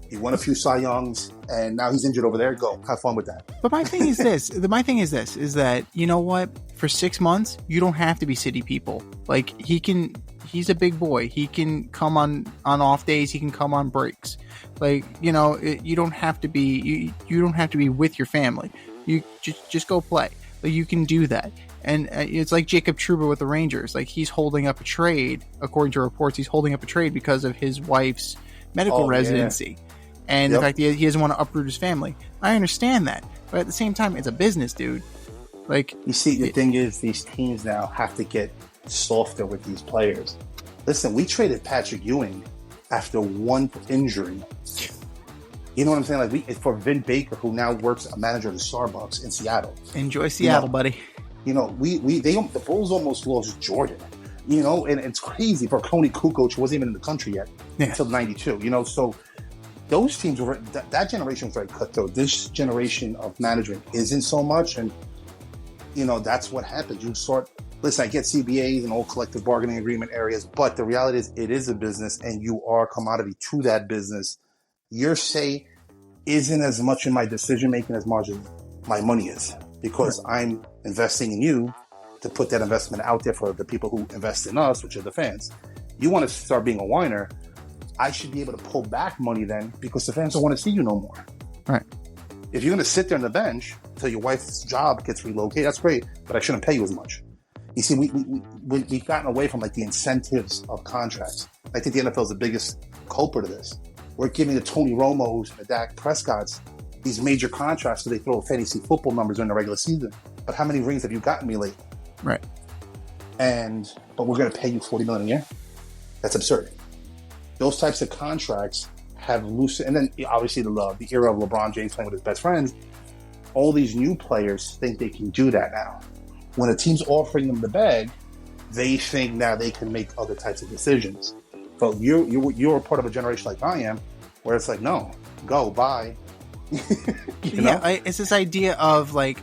He won a few Cy Youngs, and now he's injured over there. Go. Have fun with that. But my thing is this. Is that, you know what? For 6 months, you don't have to be city people. Like, he's a big boy. He can come on off days. He can come on breaks. Like, you don't have to be, you don't have to be with your family. You just go play. Like, you can do that. And it's like Jacob Trouba with the Rangers. Like, he's holding up a trade. According to reports, he's holding up a trade because of his wife's medical residency. Yeah. And the fact that he doesn't want to uproot his family. I understand that. But at the same time, it's a business, dude. Like, you see, the thing is, these teams now have to get softer with these players. Listen, we traded Patrick Ewing after one injury. You know what I'm saying? Like, for Vin Baker, who now works a manager at Starbucks in Seattle. Enjoy Seattle, buddy. The Bulls almost lost Jordan. And it's crazy for Tony Kukoc, who wasn't even in the country yet until '92. So those teams were that generation was very cutthroat. This generation of management isn't so much, and that's what happens. Listen, I get CBAs and all collective bargaining agreement areas, but the reality is, it is a business, and you are a commodity to that business. Your say isn't as much in my decision making as much as my money is, because I'm investing in you to put that investment out there for the people who invest in us, which are the fans. You want to start being a whiner, I should be able to pull back money then, because the fans don't want to see you no more. Right. If you're going to sit there on the bench until your wife's job gets relocated, that's great, but I shouldn't pay you as much. You see, we've gotten away from like the incentives of contracts. I think the NFL is the biggest culprit of this. We're giving the Tony Romos and the Dak Prescotts these major contracts so they throw fantasy football numbers during the regular season. But how many rings have you gotten me lately? Right. But we're going to pay you $40 million a year? That's absurd. Those types of contracts have loosened. And then obviously the era of LeBron James playing with his best friends, all these new players think they can do that now. When a team's offering them the bag, they think now they can make other types of decisions. But you're a part of a generation like I am, where it's like, no, go, buy. It's this idea of like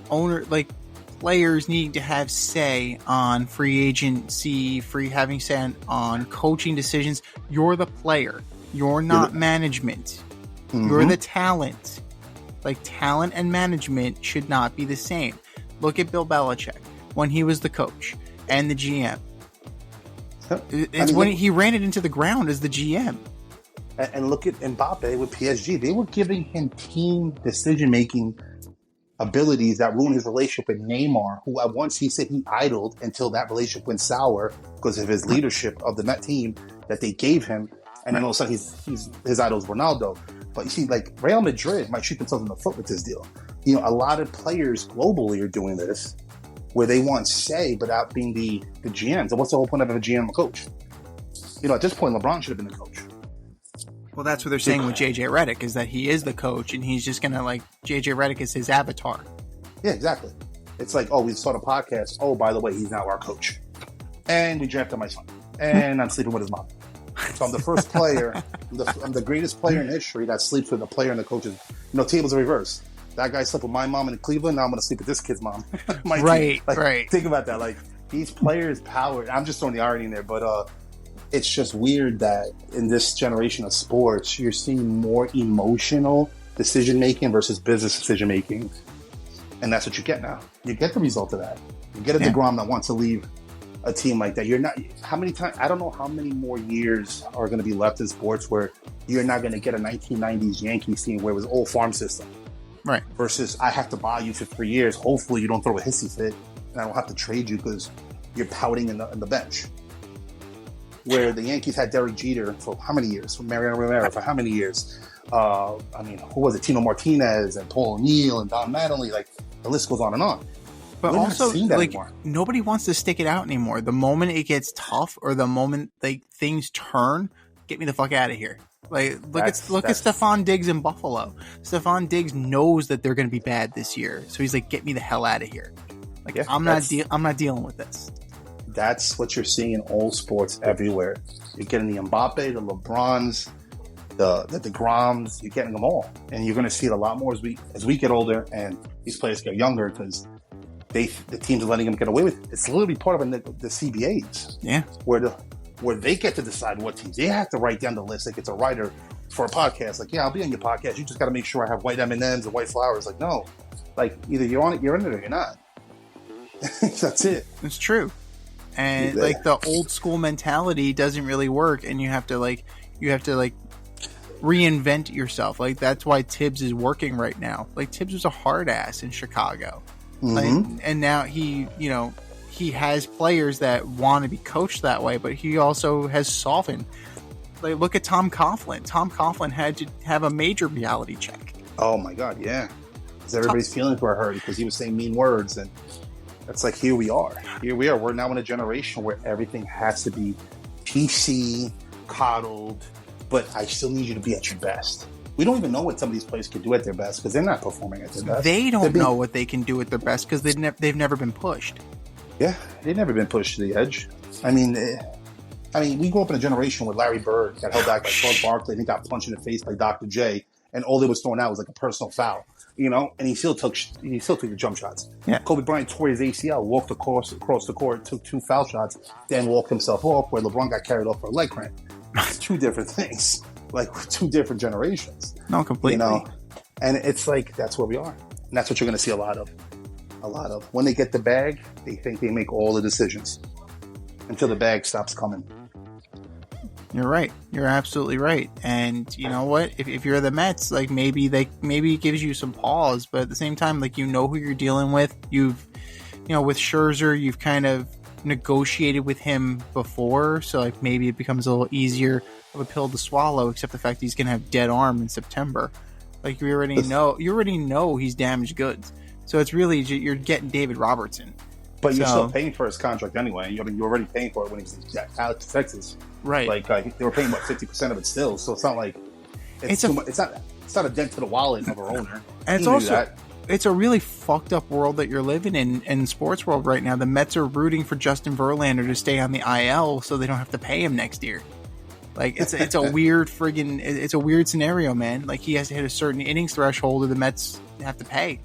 players needing to have say on free agency, having say on coaching decisions. You're the player. You're not management. Mm-hmm. You're the talent. Like, talent and management should not be the same. Look at Bill Belichick when he was the coach and the GM. When he ran it into the ground as the GM. And look at Mbappe with PSG. They were giving him team decision-making abilities that ruined his relationship with Neymar, who at once he said he idled until that relationship went sour because of his leadership of the Met team that they gave him. And then all of a sudden his idol is Ronaldo. But you see, like, Real Madrid might shoot themselves in the foot with this deal. You know, a lot of players globally are doing this where they want say without being the GMs. And what's the whole point of a GM and a coach? You know, at this point, LeBron should have been the coach. Well, that's what they're saying with JJ Redick, is that he is the coach and he's just going to, like, JJ Redick is his avatar. Yeah, exactly. It's like, oh, we saw the podcast. Oh, by the way, he's now our coach. And we drafted my son. And I'm sleeping with his mom. So I'm the first player, I'm the greatest player in history that sleeps with a player and the coaches. You know, tables are reversed. That guy slept with my mom in Cleveland. Now I'm going to sleep with this kid's mom. Right. Think about that. Like, these players' power. I'm just throwing the irony in there, but it's just weird that in this generation of sports, you're seeing more emotional decision making versus business decision making, and that's what you get now. You get the result of that. You get a DeGrom that wants to leave a team like that. You're not. How many times? I don't know how many more years are going to be left in sports where you're not going to get a 1990s Yankees team where it was all farm system. Right. Versus I have to buy you for 3 years. Hopefully you don't throw a hissy fit, and I don't have to trade you because you're pouting in the bench. Where the Yankees had Derek Jeter for how many years? For Mariano Rivera for how many years? I mean, who was it? Tino Martinez and Paul O'Neill and Don Mattingly. Like, the list goes on and on. But we're also, like, nobody wants to stick it out anymore. The moment it gets tough or the moment, like, things turn, get me the fuck out of here. Like, look at Stephon Diggs in Buffalo. Stephon Diggs knows that they're going to be bad this year, so he's like, get me the hell out of here. Like, yeah, I'm not dealing with this. That's what you're seeing in all sports everywhere. You're getting the Mbappe, the LeBrons, the DeGroms. You're getting them all, and you're going to see it a lot more as we get older and these players get younger because the teams are letting them get away with it. It's literally part of the CBAs. Yeah, where they get to decide what teams. They have to write down the list. Like, it's a writer for a podcast. Like, yeah, I'll be on your podcast. You just got to make sure I have white M&Ms and white flowers. Like, no, like, either you're on it, you're in it, or you're not. That's it. It's true. And like, the old school mentality doesn't really work, and you have to reinvent yourself. Like, that's why Tibbs is working right now. Like, Tibbs was a hard ass in Chicago. Mm-hmm. And now he has players that want to be coached that way, but he also has softened. Like, look at Tom Coughlin. Tom Coughlin had to have a major reality check. Oh my God, yeah. Because everybody's feelings were hurt because he was saying mean words, and it's like, here we are. We're now in a generation where everything has to be PC, coddled, but I still need you to be at your best. We don't even know what some of these players can do at their best because they're not performing at their best. They don't know what they can do at their best because they've never been pushed. Yeah, they've never been pushed to the edge. I mean, we grew up in a generation where Larry Bird got held back by Charles Barkley and he got punched in the face by Dr. J, and all they was throwing out was like a personal foul, you know, and he still took the jump shots. Yeah. Kobe Bryant tore his ACL, walked across the court, took 2 foul shots, then walked himself off, where LeBron got carried off for a leg cramp. It's 2 different things, like 2 different generations. No, completely. You know, and it's like, that's where we are, and that's what you're going to see a lot of. When they get the bag, they think they make all the decisions until the bag stops coming. You're right. You're absolutely right. And you know what? If you're the Mets, like, maybe it gives you some pause, but at the same time, like, you know who you're dealing with. With Scherzer, you've kind of negotiated with him before, so like maybe it becomes a little easier of a pill to swallow, except the fact that he's gonna have dead arm in September. Like you already know he's damaged goods. So it's really, you're getting David Robertson. But you're still paying for his contract anyway. I mean, you're already paying for it when he was in Alex, Texas. Right. Like they were paying about 50% of it still. So it's not like it's too much. It's not a dent to the wallet of our owner. And it's a really fucked up world that you're living in sports world right now. The Mets are rooting for Justin Verlander to stay on the IL so they don't have to pay him next year. Like it's a weird it's a weird scenario, man. Like he has to hit a certain innings threshold or the Mets have to pay.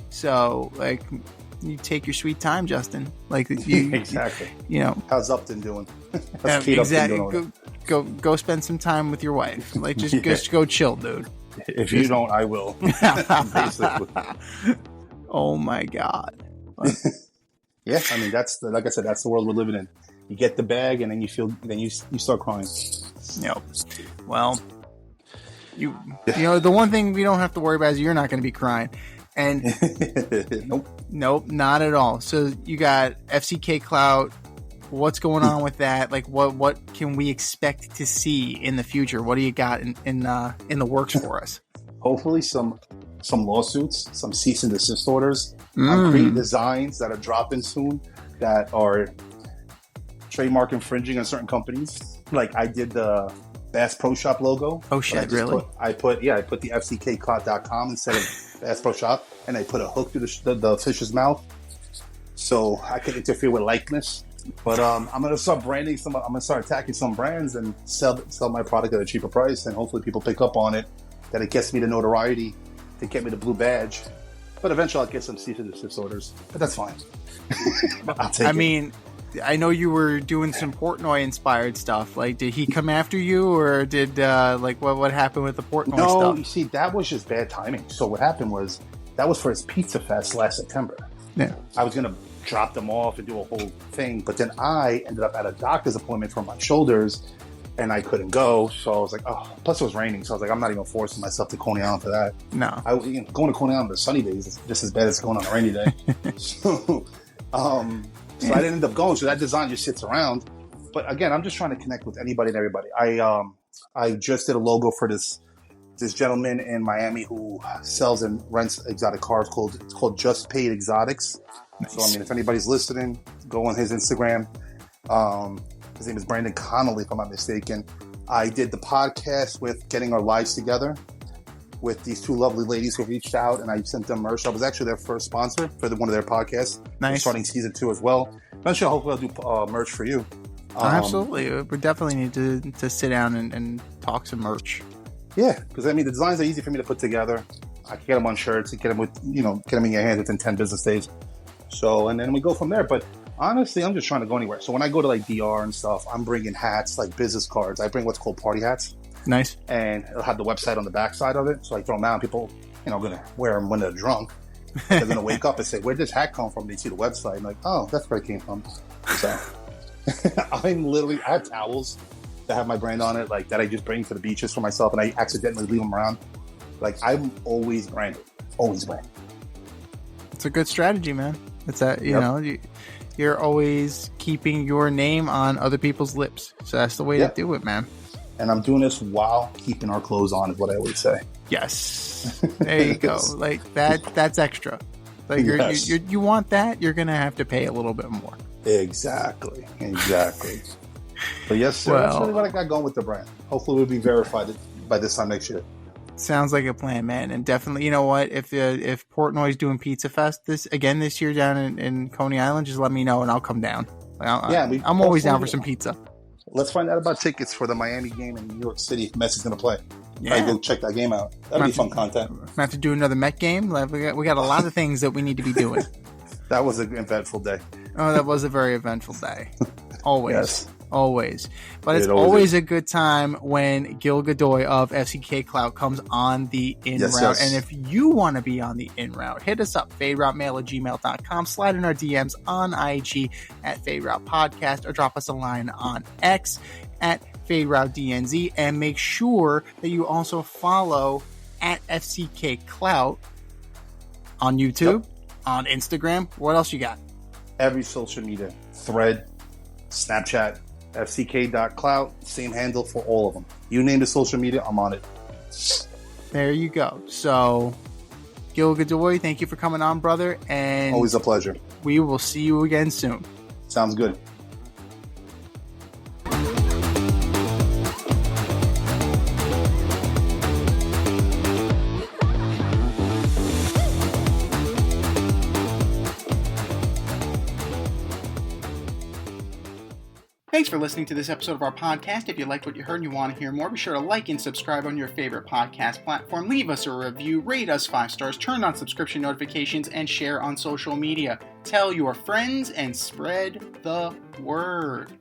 So like you take your sweet time, Justin. Like exactly. How's Upton doing? Exactly. Go spend some time with your wife. Like just go chill, dude. If you don't, I will. Basically. Oh my God. Yeah, I mean like I said, that's the world we're living in. You get the bag, and then you start crying. Yep. Well, the one thing we don't have to worry about is you're not going to be crying, and nope, not at all. So you got FCK Clout. What's going on with that? Like, what can we expect to see in the future? What do you got in the works for us? Hopefully, some lawsuits, some cease and desist orders on creative designs that are dropping soon that are trademark infringing on certain companies. Like I did the Bass Pro Shop logo. Oh shit, really? I put the FCKclout.com instead of Bass Pro Shop, and I put a hook through the fish's mouth so I can interfere with likeness. But I'm gonna start branding I'm gonna start attacking some brands and sell my product at a cheaper price, and hopefully people pick up on it. That it gets me the notoriety to get me the blue badge. But eventually I'll get some cease and desist orders. But that's fine. I'll take it. Mean, I know you were doing some Portnoy inspired stuff. Like, did he come after you, or did what happened with the Portnoy stuff? No, you see, that was just bad timing. So what happened was that was for his Pizza Fest last September. Yeah, I was gonna drop them off and do a whole thing, but then I ended up at a doctor's appointment for my shoulders, and I couldn't go. So I was like, oh. Plus it was raining, so I was like, I'm not even forcing myself to Coney Island for that. No, going to Coney Island on the sunny days is just as bad as going on a rainy day. So I didn't end up going. So that design just sits around. But again, I'm just trying to connect with anybody and everybody. I just did a logo for this gentleman in Miami who sells and rents exotic cars. It's called Just Paid Exotics. Nice. So I mean, if anybody's listening, go on his Instagram. His name is Brandon Connolly, if I'm not mistaken. I did the podcast with Getting Our Lives Together with these two lovely ladies who reached out, and I sent them merch. I was actually their first sponsor for one of their podcasts. Nice. We're starting season 2 as well. Eventually, hopefully I'll do merch for you. Absolutely. We definitely need to sit down and talk some merch. Yeah, because I mean, the designs are easy for me to put together. I can get them on shirts and get them in your hands within 10 business days. So, and then we go from there. But honestly, I'm just trying to go anywhere. So when I go to like DR and stuff, I'm bringing hats, like business cards. I bring what's called party hats. Nice. And it'll have the website on the back side of it. So I throw them out, and people, going to wear them when they're drunk. They're going to wake up and say, where'd this hat come from? They see the website and like, oh, that's where it came from. So I have towels that have my brand on it, like that I just bring to the beaches for myself, and I accidentally leave them around. Like I'm always branded. Always branded. It's a good strategy, man. It's that, you're always keeping your name on other people's lips. So that's the way to do it, man. And I'm doing this while keeping our clothes on, is what I always say. Yes. There you go. Like that's extra. Like you want that, you're going to have to pay a little bit more. Exactly. But yes, sir. That's really what I got going with the brand. Hopefully we'll be verified by this time next year. Sounds like a plan, man. And definitely, you know what? If Portnoy's doing Pizza Fest this year down in Coney Island, just let me know and I'll come down. I'm always down for some pizza. Let's find out about tickets for the Miami game in New York City if Messi's going to play. Yeah. I go check that game out. That'll be fun content. We have to do another Met game. Like, we got a lot of things that we need to be doing. That was an eventful day. Oh, that was a very eventful day. Always. Yes. Always. But it's always a good time when Gil Godoy of FCK Clout comes on the in route. Yes. And if you want to be on the in route, hit us up, faderoutemail@gmail.com, slide in our DMs on IG at Faderoute Podcast, or drop us a line on X at FadeRouteDNZ, and make sure that you also follow at FCK Clout on YouTube, on Instagram. What else you got? every social media, Thread, Snapchat, fck.clout, same handle for all of them. You name the social media, I'm on it. There you go. So, Gil Godoy, thank you for coming on, brother. And always a pleasure. We will see you again soon. Sounds good. Thanks for listening to this episode of our podcast. If you liked what you heard and you want to hear more, be sure to like and subscribe on your favorite podcast platform. Leave us a review, rate us 5 stars, turn on subscription notifications, and share on social media. Tell your friends and spread the word.